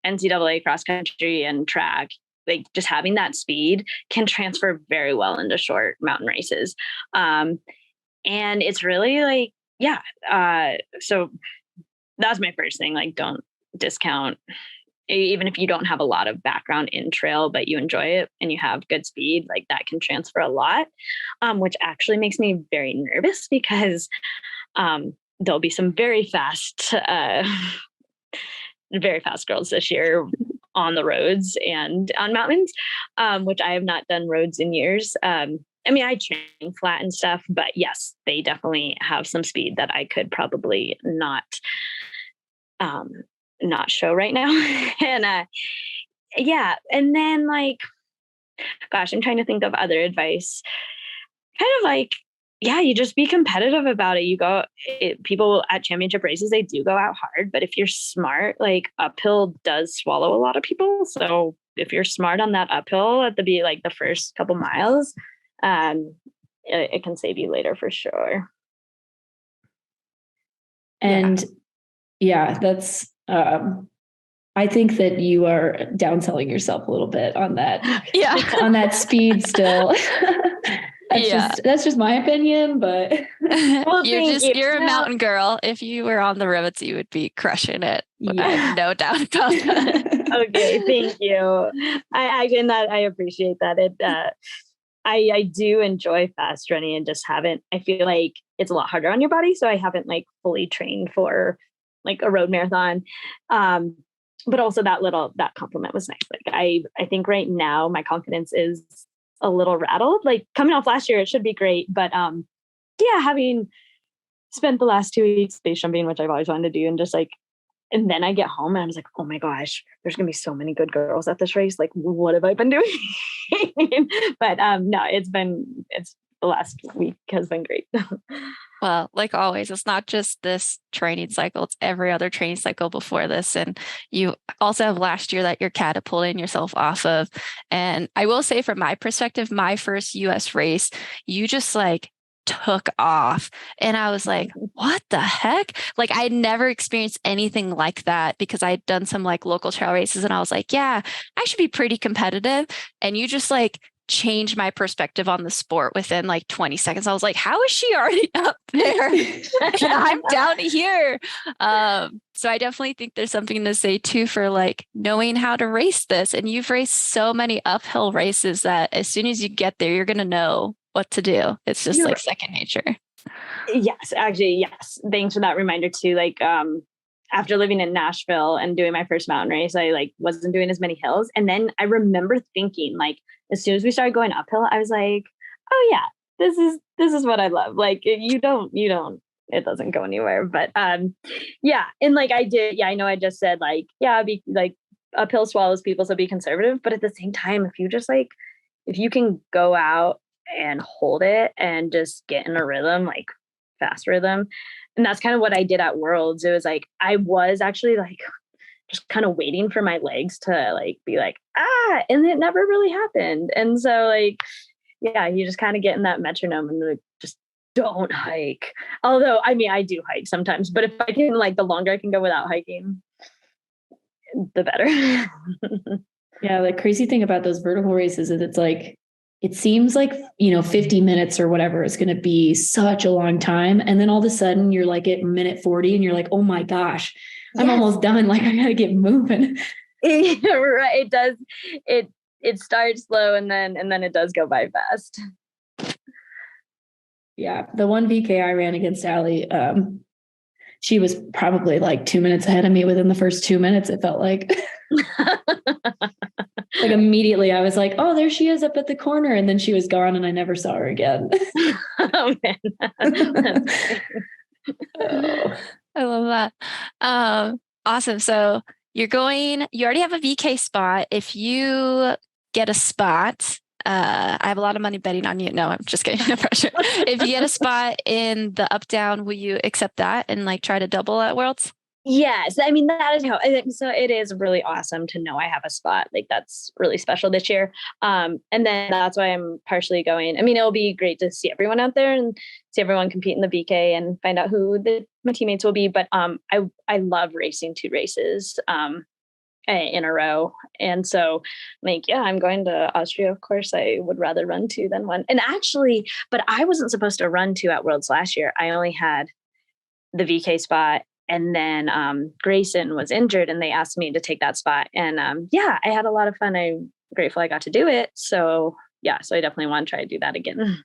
NCAA cross country and track, like just having that speed can transfer very well into short mountain races. And it's really like, yeah. So that's my first thing. Like, don't discount, even if you don't have a lot of background in trail, but you enjoy it and you have good speed, like that can transfer a lot, which actually makes me very nervous because, there'll be some very fast girls this year on the roads and on mountains, which I have not done roads in years. I mean, I train flat and stuff, but yes, they definitely have some speed that I could probably not show right now. And yeah. And then like, gosh, I'm trying to think of other advice. Kind of like yeah, you just be competitive about it. People at championship races, they do go out hard, but if you're smart, like uphill does swallow a lot of people. So if you're smart on that uphill at the first couple miles, it can save you later for sure. And that's, I think that you are downselling yourself a little bit on that. Yeah. On that speed still. That's just my opinion, but well, you're a mountain girl. If you were on the rivets, you would be crushing it. Yeah. I have no doubt about that. Okay, thank you. I appreciate that. I do enjoy fast running and just haven't, I feel like it's a lot harder on your body. So I haven't like fully trained for like a road marathon. But also that compliment was nice. Like I think right now my confidence is a little rattled, like coming off last year, it should be great. But having spent the last 2 weeks base jumping, which I've always wanted to do, and just like, and then I get home and I was like, oh my gosh, there's going to be so many good girls at this race. Like, what have I been doing? But no, it's the last week has been great. Well, like always, it's not just this training cycle, it's every other training cycle before this. And you also have last year that you're catapulting yourself off of. And I will say from my perspective, my first US race, you just like took off. And I was like, what the heck? Like I had never experienced anything like that because I had done some like local trail races and I was like, yeah, I should be pretty competitive. And you just like changed my perspective on the sport within like 20 seconds. I was like, how is she already up there? And I'm down here. So I definitely think there's something to say too for like knowing how to race this. And you've raced so many uphill races that as soon as you get there, you're going to know what to do. It's just like second nature. Yes, actually, yes. Thanks for that reminder too. Like, after living in Nashville and doing my first mountain race, I like wasn't doing as many hills. And then I remember thinking like, as soon as we started going uphill, I was like, oh yeah, this is what I love. Like you don't, it doesn't go anywhere. But yeah. And like I did, yeah, I know I just said like, yeah, be like uphill swallows people, so be conservative. But at the same time, if you can go out and hold it and just get in a rhythm, like fast rhythm. And that's kind of what I did at Worlds. It was like, I was actually like just kind of waiting for my legs to like be like, and it never really happened. And so like, yeah, you just kind of get in that metronome and like, just don't hike. Although, I mean, I do hike sometimes, but if I can, like the longer I can go without hiking, the better. Yeah. The crazy thing about those vertical races is it's like, it seems like, 50 minutes or whatever is going to be such a long time. And then all of a sudden you're like at minute 40 and you're like, oh my gosh, I'm almost done. Like I got to get moving. Right. It does. It starts slow and then it does go by fast. Yeah. The one VK I ran against Allie, she was probably like 2 minutes ahead of me within the first 2 minutes. It felt like. Like immediately I was like, oh, there she is up at the corner. And then she was gone and I never saw her again. Oh, man. Oh, I love that. Awesome. So you already have a VK spot. If you get a spot, I have a lot of money betting on you. No, I'm just kidding. No pressure. If you get a spot in the up down, will you accept that and like try to double at Worlds? Yes. I mean, that is how I think. So it is really awesome to know I have a spot. Like that's really special this year. And then that's why I'm partially going. I mean, it'll be great to see everyone out there and see everyone compete in the BK and find out who my teammates will be. But I love racing 2 races in a row. And so like, yeah, I'm going to Austria. Of course, I would rather run 2 than 1. And actually, but I wasn't supposed to run 2 at Worlds last year. I only had the VK spot. And then Grayson was injured and they asked me to take that spot. And I had a lot of fun. I'm grateful I got to do it. So so I definitely want to try to do that again.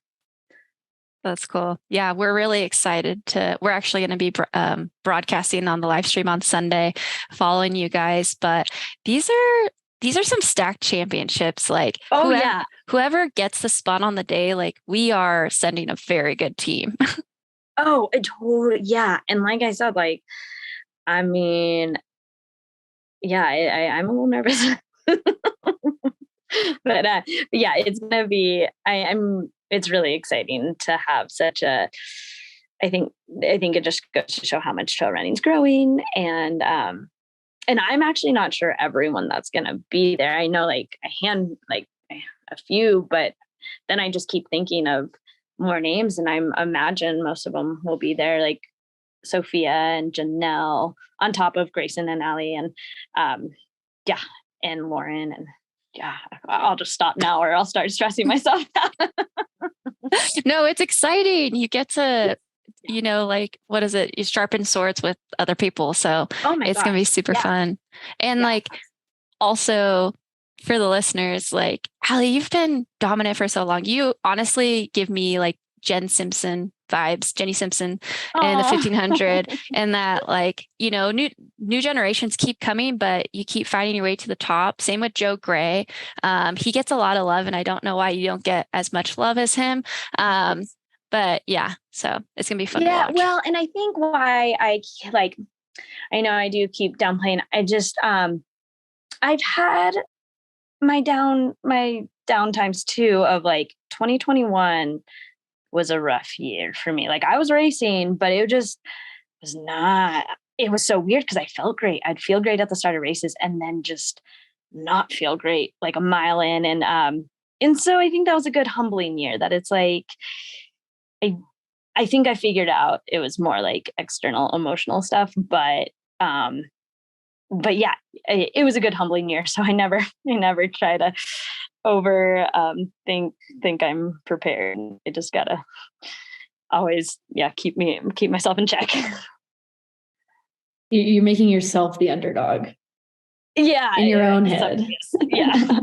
That's cool. Yeah, we're really excited we're actually going to be broadcasting on the live stream on Sunday following you guys. But these are some stacked championships. Like whoever gets the spot on the day, like we are sending a very good team. Oh, totally. Yeah. And like I said, like, I mean, yeah, I'm a little nervous, but yeah, it's going to be, I'm it's really exciting to have such a, I think it just goes to show how much trail running is growing. And I'm actually not sure everyone that's going to be there. I know like a few, but then I just keep thinking of more names, and I imagine most of them will be there, like Sophia and Janelle, on top of Grayson and Allie, and yeah, and Lauren, and yeah, I'll just stop now or I'll start stressing myself out. No, it's exciting. You get to, like, what is it? You sharpen swords with other people. So it's going to be super fun. And like, also for the listeners, like, Allie, you've been dominant for so long. You honestly give me like Jenny Simpson and the 1500, and that, like, new generations keep coming, but you keep finding your way to the top. Same with Joe Gray. He gets a lot of love, and I don't know why you don't get as much love as him. But yeah, so it's gonna be fun to watch. Well, and I think why I know I do keep downplaying. I just I've had my down times too, of like 2021 was a rough year for me. Like, I was racing, but it just was not, it was so weird because I felt great. I'd feel great at the start of races and then just not feel great like a mile in. And so I think that was a good humbling year, that it's like, I think I figured out it was more like external emotional stuff, but yeah, it was a good humbling year. So I never try to think I'm prepared. I just gotta always, keep myself in check. You're making yourself the underdog. Yeah. In your own head. Yeah.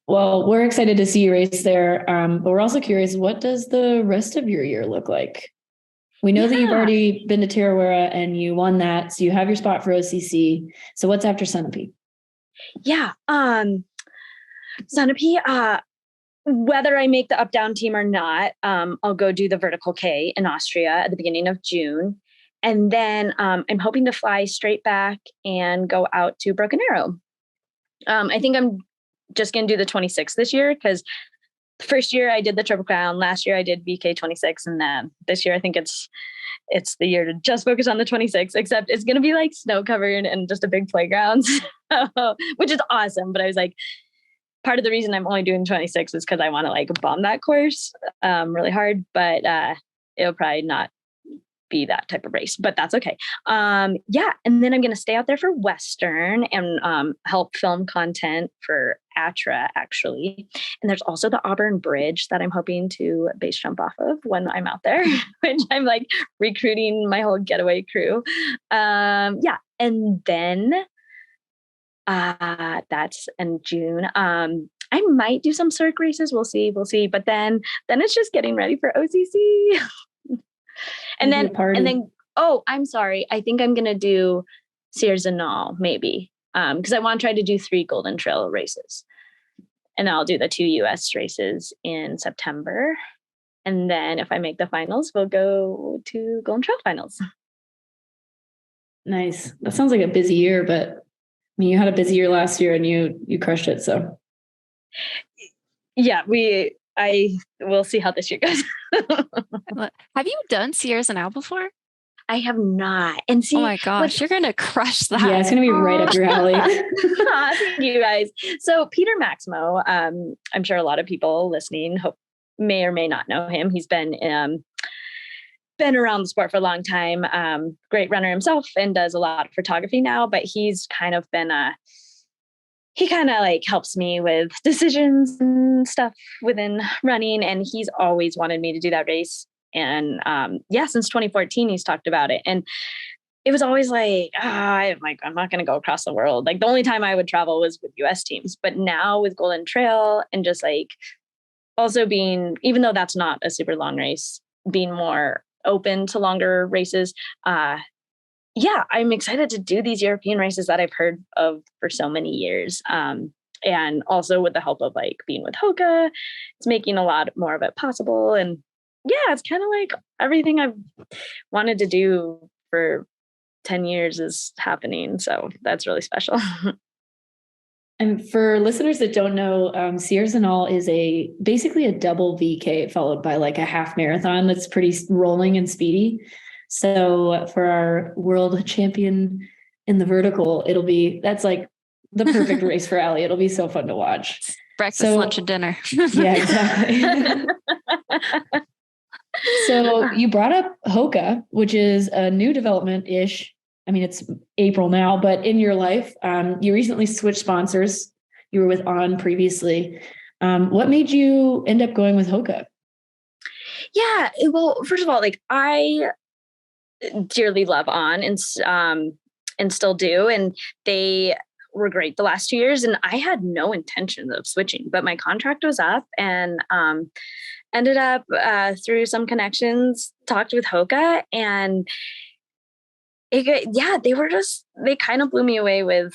Well, we're excited to see you race there. But we're also curious, what does the rest of your year look like? We know that you've already been to Tarawera and you won that. So you have your spot for OCC. So what's after Sunapee? Yeah. Sunapee, whether I make the up-down team or not, I'll go do the vertical K in Austria at the beginning of June. And then I'm hoping to fly straight back and go out to Broken Arrow. I think I'm just going to do the 26 this year, because the first year I did the Triple Crown. Last year I did VK 26. And then this year I think it's the year to just focus on the 26, except it's going to be like snow covered and just a big playground, which is awesome. But I was like, part of the reason I'm only doing 26 is because I want to like bomb that course really hard, but it'll probably not be that type of race, but that's okay. And then I'm going to stay out there for Western and help film content for ATRA, actually. And there's also the Auburn Bridge that I'm hoping to base jump off of when I'm out there, which I'm like recruiting my whole getaway crew. And then that's in June. I might do some circ races. We'll see. But then it's just getting ready for OCC. And then, I'm sorry. I think I'm going to do Sears and All, maybe. Because I want to try to do 3 Golden Trail races. And then I'll do the 2 US races in September. And then if I make the finals, we'll go to Golden Trail finals. Nice. That sounds like a busy year, but I mean, you had a busy year last year and you crushed it. So yeah, we'll see how this year goes. Have you done Sears and Al before? I have not. And see, oh my gosh, you're gonna crush that. Yeah, it's gonna be right up your alley. Thank you guys. So Peter Maximo, I'm sure a lot of people listening may or may not know him. He's been around the sport for a long time. Great runner himself and does a lot of photography now, but he's kind of been he kind of like helps me with decisions and stuff within running. And he's always wanted me to do that race. And since 2014, he's talked about it. And it was always like, I'm not going to go across the world. Like the only time I would travel was with US teams. But now with Golden Trail and just like also being, even though that's not a super long race, being more open to longer races, I'm excited to do these European races that I've heard of for so many years. And also with the help of like being with Hoka, it's making a lot more of it possible. And it's kind of like everything I've wanted to do for 10 years is happening. So that's really special. And for listeners that don't know, Sears and All is basically a double VK followed by like a half marathon that's pretty rolling and speedy. So for our world champion in the vertical, that's like the perfect race for Allie. It'll be so fun to watch. Breakfast, lunch, and dinner. Yeah, exactly. So you brought up Hoka, which is a new development-ish. I mean, it's April now, but in your life, you recently switched sponsors. You were with On previously. What made you end up going with Hoka? Yeah, well, first of all, like I dearly love On and still do, and they were great the last 2 years. And I had no intention of switching, but my contract was up, and ended up through some connections, talked with Hoka, and they kind of blew me away with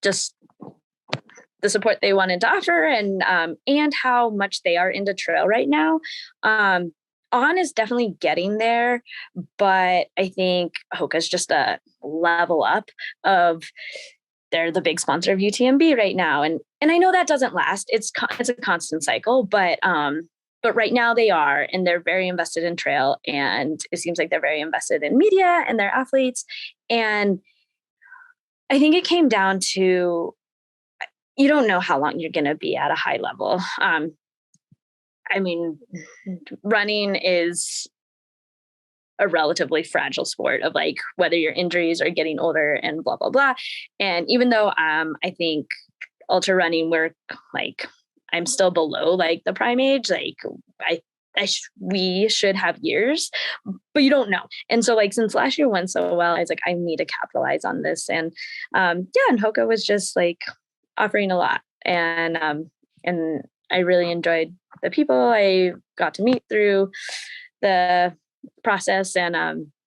just the support they wanted to offer, and how much they are into trail right now. On is definitely getting there, but I think Hoka is just a level up of, they're the big sponsor of UTMB right now. And I know that doesn't last. It's a constant cycle, but right now they are, and they're very invested in trail, and it seems like they're very invested in media and their athletes. And I think it came down to, you don't know how long you're going to be at a high level. I mean, running is a relatively fragile sport of like whether your injuries are getting older and blah, blah, blah. And even though I think ultra running, I'm still below like the prime age, like we should have years, but you don't know. And so like, since last year went so well, I was like, I need to capitalize on this. And and Hoka was just like offering a lot. And I really enjoyed the people I got to meet through the process. And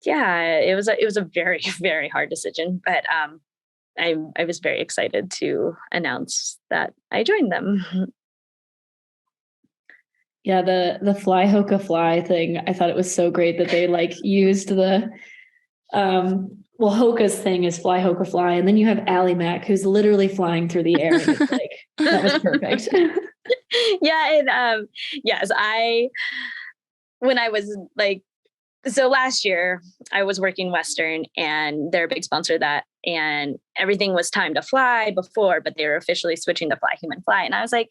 it was a very, very hard decision, but I was very excited to announce that I joined them. Yeah, the fly Hoka fly thing. I thought it was so great that they like used the Hoka's thing is fly Hoka fly, and then you have Allie Mac who's literally flying through the air. And it's like that was perfect. Yeah, and yes, when I was like, so last year I was working Western, and they're a big sponsor of that, and everything was timed to fly before, but they were officially switching to fly human fly. And I was like,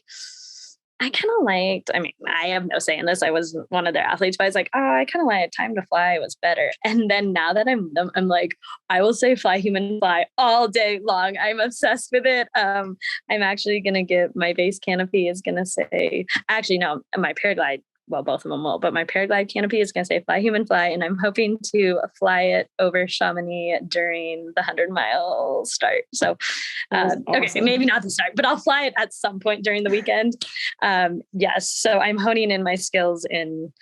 I kind of liked, I mean, I have no say in this. I was one of their athletes, but I was like, oh, I kind of like time to fly was better. And then now that I'm like, I will say fly human fly all day long. I'm obsessed with it. I'm actually going to get my base canopy is going to say, actually, no, my paraglide, well, both of them will, but my paraglide canopy is going to say fly human fly. And I'm hoping to fly it over Chamonix during the 100-mile start. So, awesome. Okay, maybe not the start, but I'll fly it at some point during the weekend. Yes. So I'm honing in my skills in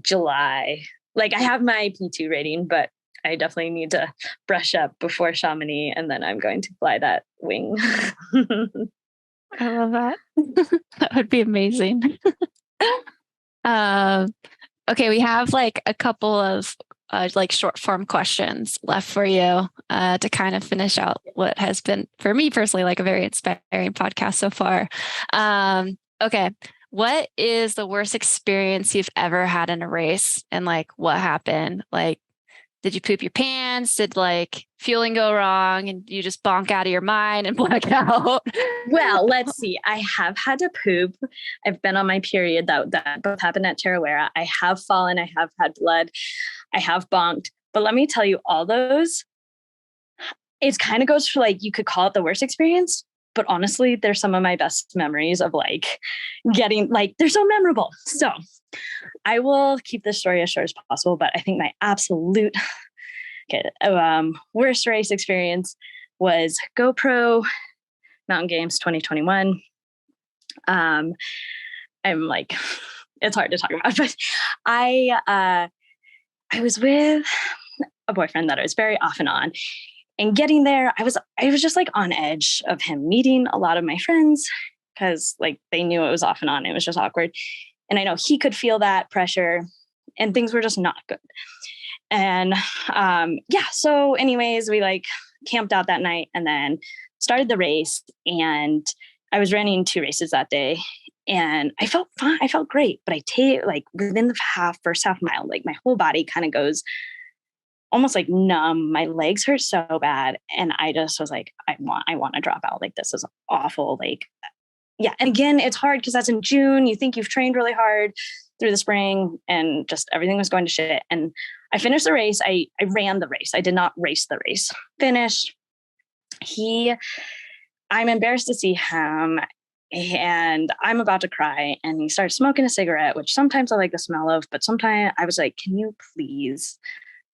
July. Like I have my P2 rating, but I definitely need to brush up before Chamonix, and then I'm going to fly that wing. I love that. That would be amazing. Okay, we have like a couple of like short form questions left for you to kind of finish out what has been for me personally like a very inspiring podcast so far. Okay, what is the worst experience you've ever had in a race, and like what happened? Like, did you poop your pants? Did like fueling go wrong and you just bonk out of your mind and black out? Well, let's see. I have had to poop. I've been on my period. That both happened at Tarawera. I have fallen. I have had blood. I have bonked. But let me tell you, all those, it kind of goes for like, you could call it the worst experience, but honestly, they're some of my best memories of like getting, like, they're so memorable. So I will keep this story as short as possible, but I think my absolute worst race experience was GoPro Mountain Games 2021. I'm like, it's hard to talk about, but I was with a boyfriend that I was very off and on, and getting there, I was just like on edge of him meeting a lot of my friends because like they knew it was off and on. It was just awkward. And I know he could feel that pressure, and things were just not good. And so anyways, we like camped out that night, and then started the race, and I was running 2 races that day, and I felt fine. I felt great, but like within the first half mile, like my whole body kind of goes almost like numb. My legs hurt so bad. And I just was like, I want to drop out. Like, this is awful. Like, yeah. And again, it's hard because that's in June. You think you've trained really hard through the spring, and just everything was going to shit. And I finished the race. I ran the race. I did not race the race. Finished. I'm embarrassed to see him, and I'm about to cry, and he starts smoking a cigarette, which sometimes I like the smell of, but sometimes I was like, can you please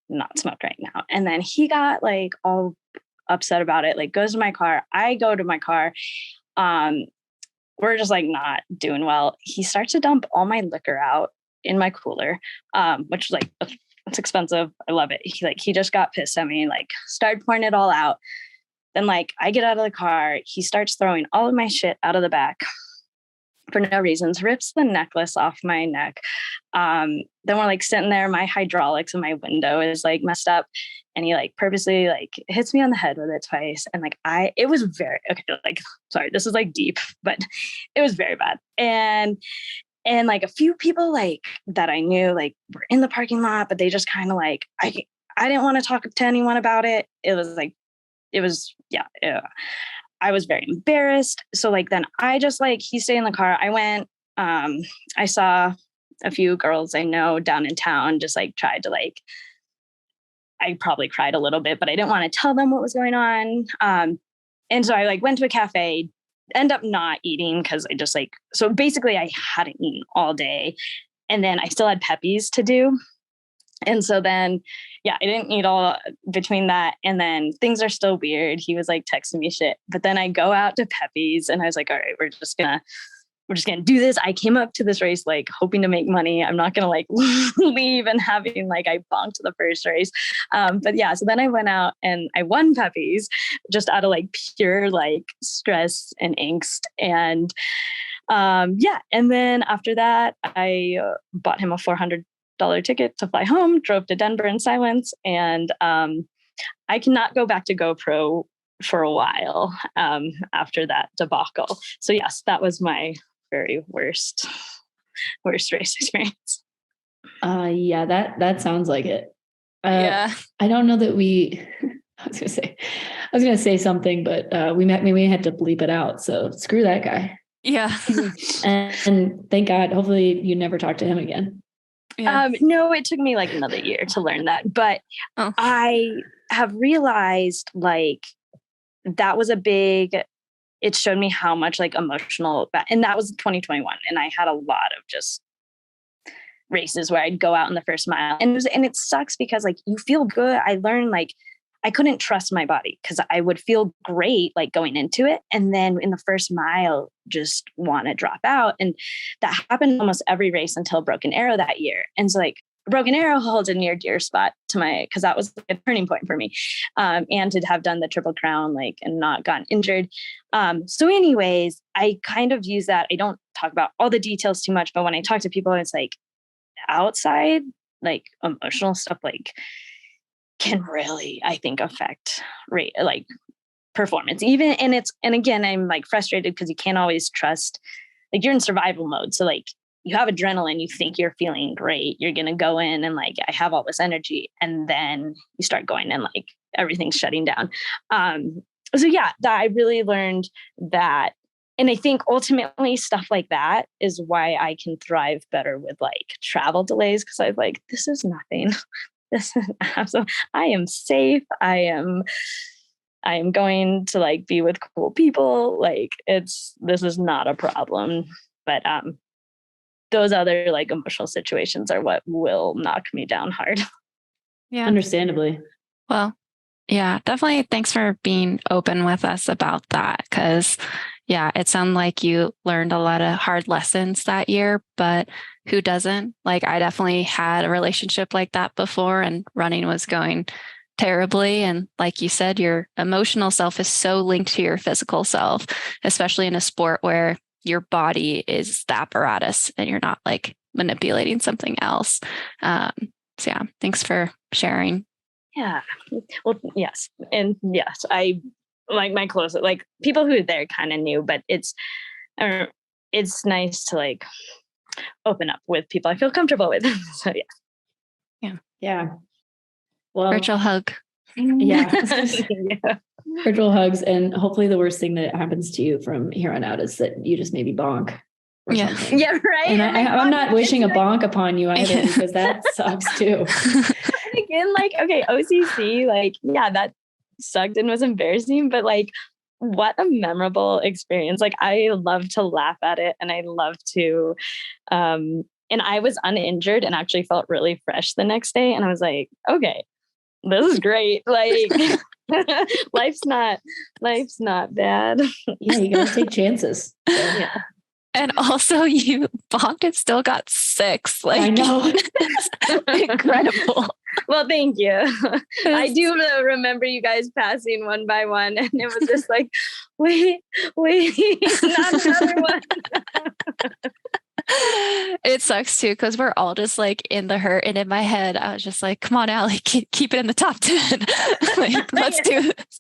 not smoke right now? And then he got like all upset about it, like goes to my car. I go to my car. We're just like not doing well. He starts to dump all my liquor out in my cooler, which is like, it's expensive. I love it. He just got pissed at me, like started pouring it all out. Then like I get out of the car, he starts throwing all of my shit out of the back for no reasons, rips the necklace off my neck. Then we're like sitting there, my hydraulics in my window is like messed up, and he like purposely like hits me on the head with it twice. And like it was very, okay, like, sorry, this is like deep, but it was very bad. And like a few people like that I knew like were in the parking lot, but they just kind of like, I didn't want to talk to anyone about it. It was I was very embarrassed. So like, then I just like, he stayed in the car. I went, I saw a few girls I know down in town, just like tried to like, I probably cried a little bit, but I didn't want to tell them what was going on. And so I like went to a cafe, end up not eating because I just like, so basically I hadn't eaten all day, and then I still had peppies to do. And so then, yeah, I didn't eat all between that. And then things are still weird. He was like texting me shit, but then I go out to Pepe's, and I was like, all right, we're just gonna do this. I came up to this race, like hoping to make money. I'm not going to like leave and having like, I bonked the first race. But yeah, so then I went out and I won Pepe's just out of like pure like stress and angst. And yeah. And then after that, I bought him a $400 ticket to fly home, drove to Denver in silence. And I cannot go back to GoPro for a while after that debacle. So yes, that was my very worst race experience. Yeah, that sounds like it. Yeah. I don't know that I was gonna say something, but we may have to bleep it out. So screw that guy. Yeah. and thank God, hopefully you never talk to him again. Yeah. No, it took me like another year to learn that, but I have realized like that was it showed me how much like emotional, and that was 2021. And I had a lot of just races where I'd go out in the first mile, and it sucks because like you feel good. I learned like I couldn't trust my body because I would feel great like going into it, and then in the first mile just want to drop out. And that happened almost every race until Broken Arrow that year. And so like Broken Arrow holds a near dear spot to because that was a turning point for me, and to have done the Triple Crown like and not gotten injured. So anyways, I kind of use that. I don't talk about all the details too much, but when I talk to people, it's like outside like emotional stuff like can really, I think, affect like performance even. And again, I'm like frustrated because you can't always trust, like you're in survival mode. So like you have adrenaline, you think you're feeling great. You're going to go in and like, I have all this energy. And then you start going and like everything's shutting down. So yeah, that I really learned that. And I think ultimately stuff like that is why I can thrive better with like travel delays. Cause I was like, this is nothing. This is absolutely, I am safe. I am going to like be with cool people. Like this is not a problem. But those other like emotional situations are what will knock me down hard. Yeah. Understandably. Well, yeah, definitely. Thanks for being open with us about that. Cause yeah, it sounded like you learned a lot of hard lessons that year, but who doesn't? Like I definitely had a relationship like that before, and running was going terribly. And like you said, your emotional self is so linked to your physical self, especially in a sport where your body is the apparatus and you're not like manipulating something else. So yeah, thanks for sharing. Yeah. Well, yes. And yes, I like my closest, like people who are there kind of knew, but it's nice to like open up with people I feel comfortable with. So Yeah. Well, Virtual hug. yeah. yeah. Virtual hugs. And hopefully the worst thing that happens to you from here on out is that you just maybe bonk or Yeah. something. Yeah, right. And I'm not wishing a like, bonk upon you either, because that sucks too. and again, like, okay, OCC, like, yeah, that sucked and was embarrassing, but like, what a memorable experience. Like, I love to laugh at it, and I love to, and I was uninjured and actually felt really fresh the next day. And I was like, okay, this is great. Like, life's not bad. Yeah, you gotta take chances. So. Yeah. And also you bonked and still got 6. Like, I know. incredible. Well, thank you. I do remember you guys passing one by one, and it was just like, wait, not another one. It sucks too, because we're all just like in the hurt. And in my head, I was just like, come on, Allie, keep it in the top 10. Like, let's do this.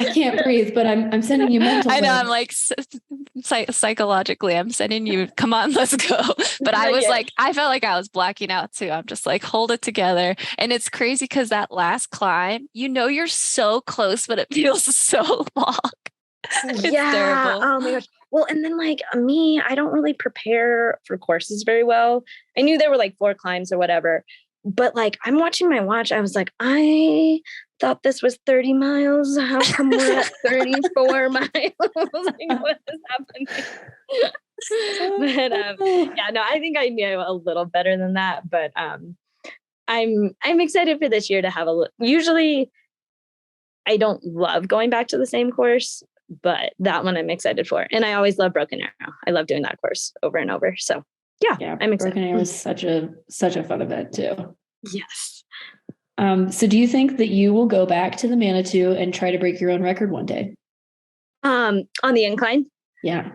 I can't breathe, but I'm sending you mental. I know. notes. I'm like psychologically, I'm sending you, come on, let's go. But I was like, I felt like I was blacking out too. I'm just like, hold it together. And it's crazy because that last climb, you're so close, but it feels so long. It's terrible. Oh my gosh. Well, and then like me, I don't really prepare for courses very well. I knew there were like 4 climbs or whatever, but like I'm watching my watch. I was like, I thought this was 30 miles. How come we're at 34 miles? Like, what is happening? But yeah, no, I think I knew a little better than that. But I'm excited for this year to have usually I don't love going back to the same course, but that one I'm excited for. And I always love Broken Arrow. I love doing that course over and over. So yeah, I'm excited. Broken Arrow is such a fun event too. Yes. So do you think that you will go back to the Manitou and try to break your own record one day? On the incline? Yeah.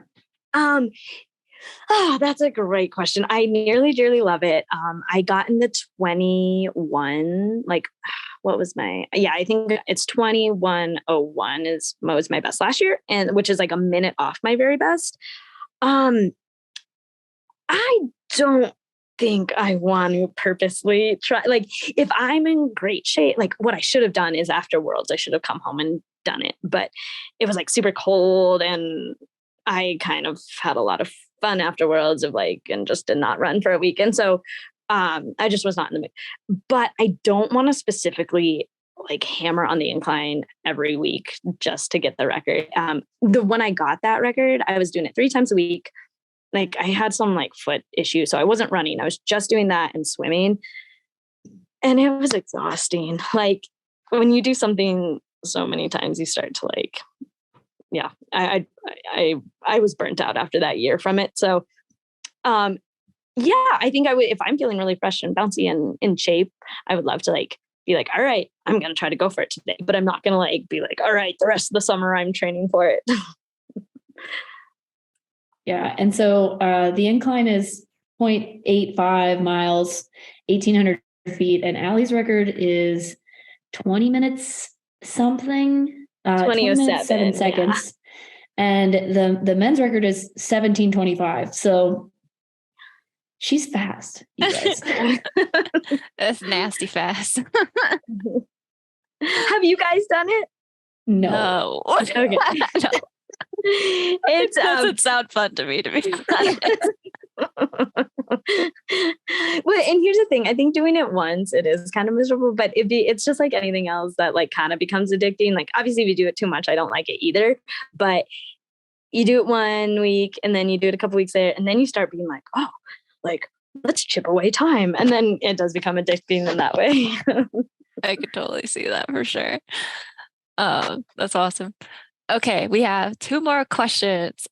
Oh, that's a great question. I dearly love it. I got in the 21, like, what was I think it's 21:01 was my best last year, and which is like a minute off my very best. I don't think I want to purposely try, like, if I'm in great shape, like what I should have done is after Worlds, I should have come home and done it, but it was like super cold, and I kind of had a lot of fun afterwards and just did not run for a week. And so I just was not in the mood, but I don't want to specifically like hammer on the incline every week just to get the record. When I got that record, I was doing it 3 times a week. Like I had some like foot issue, so I wasn't running. I was just doing that and swimming. And it was exhausting. Like when you do something so many times, you start to like, yeah, I was burnt out after that year from it. So, yeah, I think I would, if I'm feeling really fresh and bouncy and in shape, I would love to like, be like, all right, I'm going to try to go for it today, but I'm not going to like, be like, all right, the rest of the summer I'm training for it. Yeah. And so, the incline is 0.85 miles, 1,800 feet, and Allie's record is 20 minutes something. 20 minutes, 7 seconds. Yeah. And the men's record is 17:25. So she's fast, you guys. That's nasty fast. Have you guys done it? No. Okay. No. It doesn't sound fun to me, to be honest. Well, and here's the thing. I think doing it once, it is kind of miserable, but it's just like anything else that like kind of becomes addicting. Like obviously if you do it too much, I don't like it either, but you do it 1 week and then you do it a couple weeks later and then you start being like, oh, like let's chip away time. And then it does become addicting in that way. I could totally see that for sure. That's awesome. Okay, we have 2 more questions.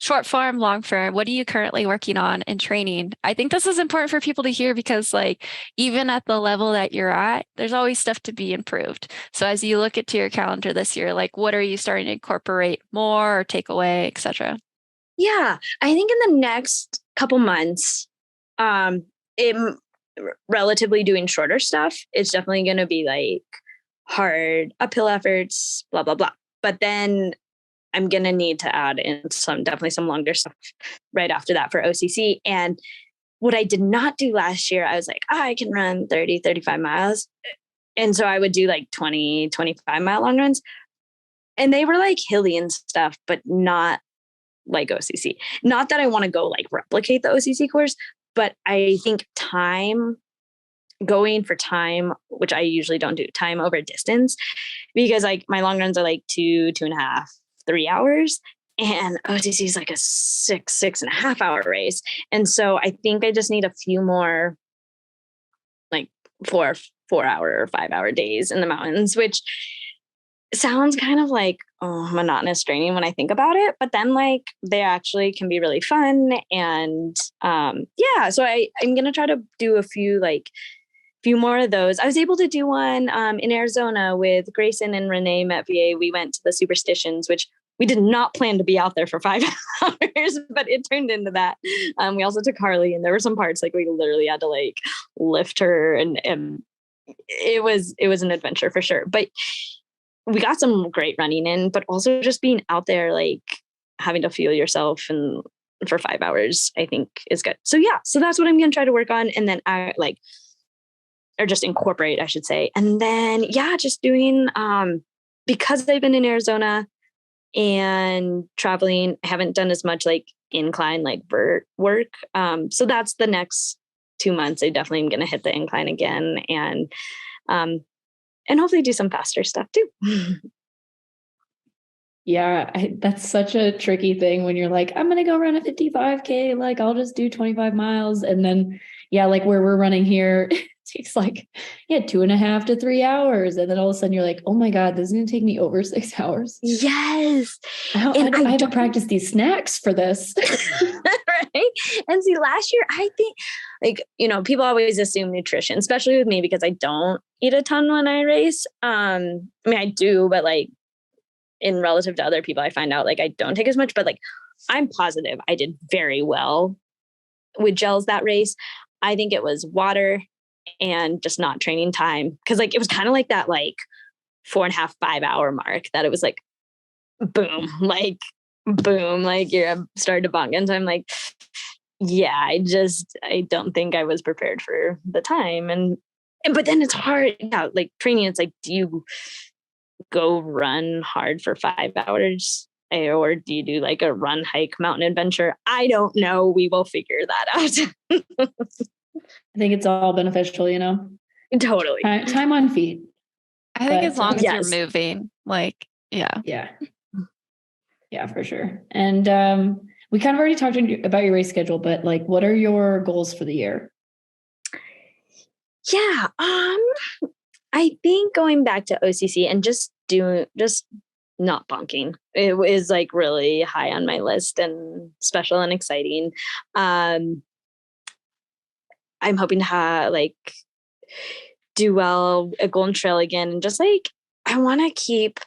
Short form, long form, what are you currently working on in training? I think this is important for people to hear because like even at the level that you're at, there's always stuff to be improved. So as you look into your calendar this year, like what are you starting to incorporate more or take away, etc.? Yeah, I think in the next couple months, relatively doing shorter stuff. It's definitely going to be like hard uphill efforts, blah, blah, blah. But then I'm going to need to add in definitely some longer stuff right after that for OCC. And what I did not do last year, I was like, I can run 30, 35 miles. And so I would do like 20, 25 mile long runs. And they were like hilly and stuff, but not like OCC. Not that I want to go like replicate the OCC course, but I think going for time, which I usually don't do, time over distance, because like my long runs are like 2.5, 3 hours. And OCC is like a 6.5 hour race. And so I think I just need a few more like 4 hour or 5 hour days in the mountains, which sounds kind of like monotonous training when I think about it, but then like they actually can be really fun. And so I'm gonna try to do a few more of those. I was able to do one in Arizona with Grayson and Renee Metvier. We went to the Superstitions, which we did not plan to be out there for 5 hours, but it turned into that. We also took Harley, and there were some parts like we literally had to like lift her, and it was an adventure for sure. But we got some great running in, but also just being out there, like having to feel yourself and for 5 hours, I think is good. So that's what I'm going to try to work on. And then or just incorporate, I should say. And then, just doing, because I've been in Arizona and traveling, I haven't done as much like incline, like vert work. So that's the next 2 months. I definitely am going to hit the incline again and hopefully do some faster stuff too. Yeah, that's such a tricky thing when you're like, I'm going to go run a 55K. Like I'll just do 25 miles. And then, like where we're running here, it takes like, 2.5 to 3 hours. And then all of a sudden you're like, oh my God, this is going to take me over 6 hours. Yes. I have to practice these snacks for this. Right. And see, last year, I think people always assume nutrition, especially with me, because I don't eat a ton when I race. I mean, I do, but like in relative to other people, I find out like I don't take as much, but like I'm positive I did very well with gels that race. I think it was water and just not training time. Cause like, it was kind of like that, like 4.5, 5 hour mark that it was like, boom, like you're starting to bonk. And so I'm like, I don't think I was prepared for the time. But then it's hard. Yeah. Like training, it's like, do you go run hard for 5 hours? Or do you do like a run, hike, mountain adventure? I don't know. We will figure that out. I think it's all beneficial, Totally. Time on feet. I think as long as you're moving, like, Yeah, for sure. And we kind of already talked about your race schedule, but like, what are your goals for the year? Yeah. I think going back to OCC and just not bonking. It was like really high on my list and special and exciting. I'm hoping to do well at Golden Trail again, and just like I want to keep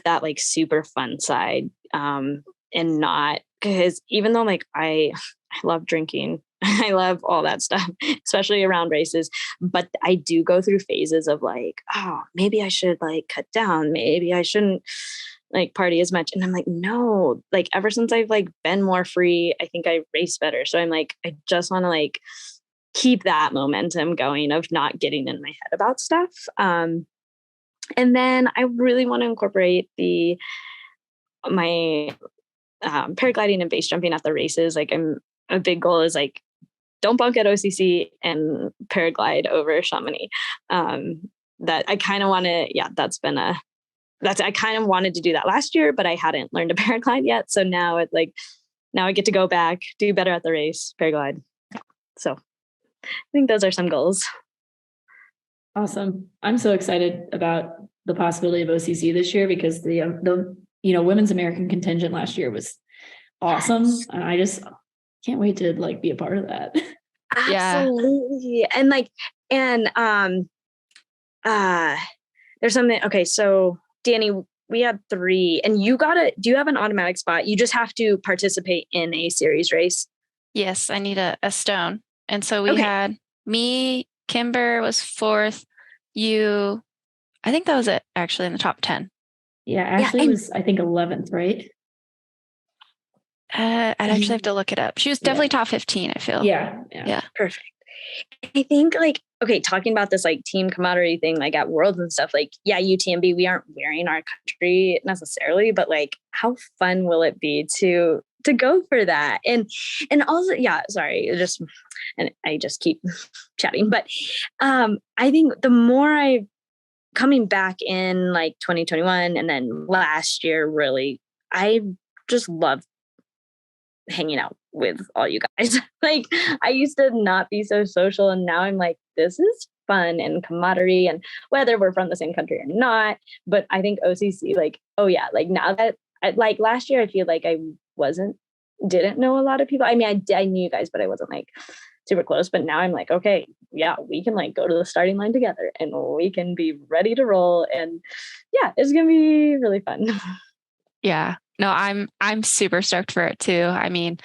that like super fun side, and not, because even though like I love drinking, I love all that stuff, especially around races, but I do go through phases of like, oh, maybe I should like cut down, maybe I shouldn't like party as much. And I'm like, no, like ever since I've like been more free, I think I race better. So I'm like, I just want to like keep that momentum going of not getting in my head about stuff. And then I really want to incorporate my paragliding and base jumping at the races. Like a big goal is like, don't bunk at OCC and paraglide over Chamonix. That I kind of want to, I kind of wanted to do that last year, but I hadn't learned to paraglide yet. So now now I get to go back, do better at the race, paraglide. So I think those are some goals. Awesome. I'm so excited about the possibility of OCC this year, because the women's American contingent last year was awesome. Yes. I just can't wait to like be a part of that. Absolutely. And there's something. Okay. So Dani, we had 3, and do you have an automatic spot? You just have to participate in a series race. Yes. I need a stone. And so we had me, Kimber was 4th, I think that was it actually in the top 10. Yeah, Ashley was, I think, 11th, right? I'd actually have to look it up. She was definitely top 15, I feel. Yeah. Perfect. I think like, okay, talking about this like team camaraderie thing, like at Worlds and stuff, like, yeah, UTMB, we aren't wearing our country necessarily, but like how fun will it be to go for that? And also, yeah, sorry, and I just keep chatting, but I think the more I coming back in like 2021 and then last year, really, I just love hanging out with all you guys. Like I used to not be so social, and now I'm like, this is fun and camaraderie, and whether we're from the same country or not. But I think OCC, like, oh yeah, like now that like last year, I feel like I didn't know a lot of people. I mean, I knew you guys, but I wasn't like super close. But now I'm like, okay, yeah, we can like go to the starting line together and we can be ready to roll. And yeah, it's gonna be really fun. Yeah. No, I'm super stoked for it too. I mean,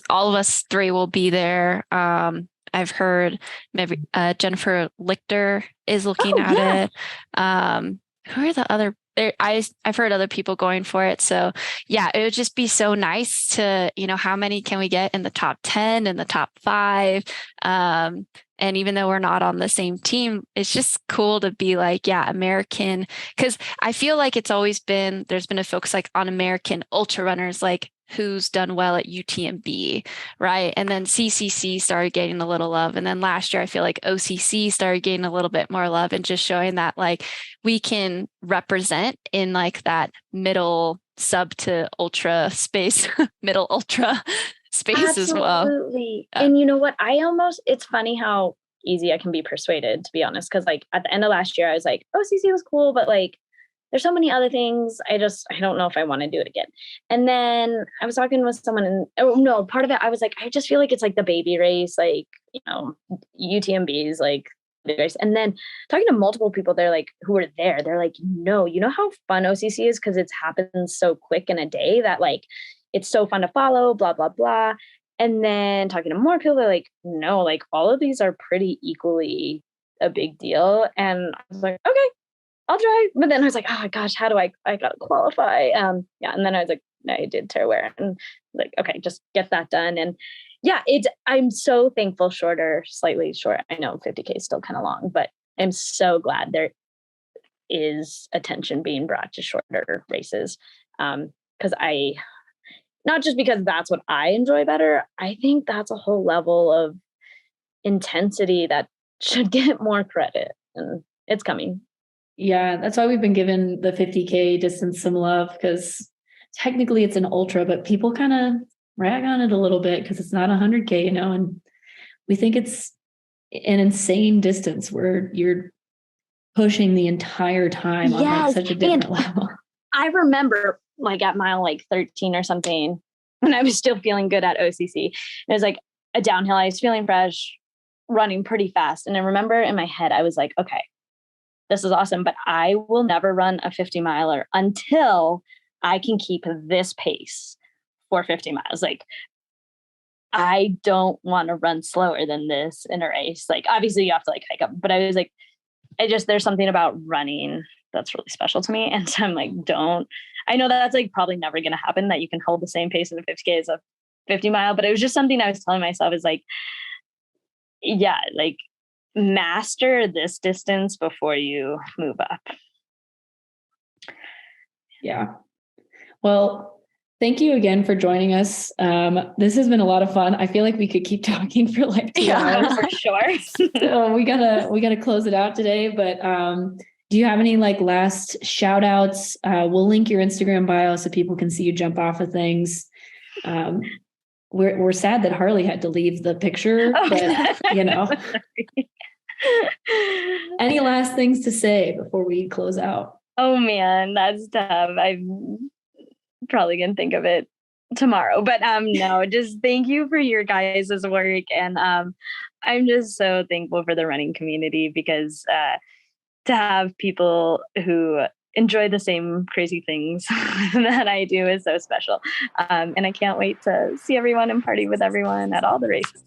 all of us three will be there. I've heard maybe Jennifer Lichter is looking at it. Who are the other? I've heard other people going for it. So yeah, it would just be so nice to, how many can we get in the top 10 and the top 5? And even though we're not on the same team, it's just cool to be like, yeah, American, because I feel like there's been a focus like on American ultra runners, like who's done well at UTMB, right? And then CCC started getting a little love. And then last year, I feel like OCC started getting a little bit more love, and just showing that like we can represent in like that middle sub to ultra space, middle ultra space as well. Absolutely. And you know what? It's funny how easy I can be persuaded, to be honest. Cause like at the end of last year, I was like, oh, CC was cool, but like there's so many other things. I don't know if I want to do it again. And then I was talking with someone, and part of it, I was like, I just feel like it's like the baby race, like, UTMBs, like the race. And then talking to multiple people, they're like, who are there, they're like, no, you know how fun OCC is? Cause it's happened so quick in a day that like, it's so fun to follow, blah, blah, blah. And then talking to more people, they're like, no, like all of these are pretty equally a big deal. And I was like, okay, I'll try. But then I was like, oh my gosh, how do I gotta qualify? And then I was like, no, I did Tearaware, and like, okay, just get that done. And yeah, I'm so thankful, slightly short. I know 50K is still kind of long, but I'm so glad there is attention being brought to shorter races. Because not just because that's what I enjoy better, I think that's a whole level of intensity that should get more credit, and it's coming. Yeah, that's why we've been given the 50K distance some love, because technically it's an ultra, but people kind of rag on it a little bit because it's not 100K, and we think it's an insane distance where you're pushing the entire time on like such a different level. I remember like at mile like 13 or something, when I was still feeling good at OCC, it was like a downhill. I was feeling fresh, running pretty fast. And I remember in my head, I was like, okay, this is awesome, but I will never run a 50 miler until I can keep this pace for 50 miles. Like, I don't want to run slower than this in a race. Like, obviously you have to like hike up, but I was like, there's something about running that's really special to me. And so I'm like, I know that's like probably never going to happen, that you can hold the same pace in a 50K as a 50 mile, but it was just something I was telling myself is like, yeah, like master this distance before you move up. Yeah. Well, thank you again for joining us. This has been a lot of fun. I feel like we could keep talking for like 2 hours. For sure. So we gotta close it out today, but do you have any like last shout outs? We'll link your Instagram bio so people can see you jump off of things. We're sad that Harley had to leave the picture, but any last things to say before we close out? Oh man, that's tough. I'm probably gonna think of it tomorrow, but no, just thank you for your guys' work. And I'm just so thankful for the running community, because to have people who enjoy the same crazy things that I do is so special. And I can't wait to see everyone and party with everyone at all the races.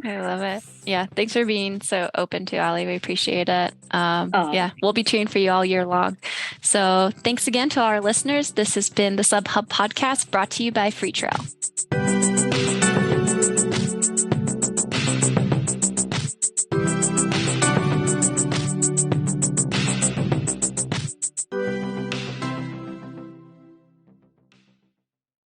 I love it. Yeah. Thanks for being so open to Allie. We appreciate it. Yeah, we'll be cheering for you all year long. So thanks again to our listeners. This has been the Sub Hub podcast brought to you by Freetrail.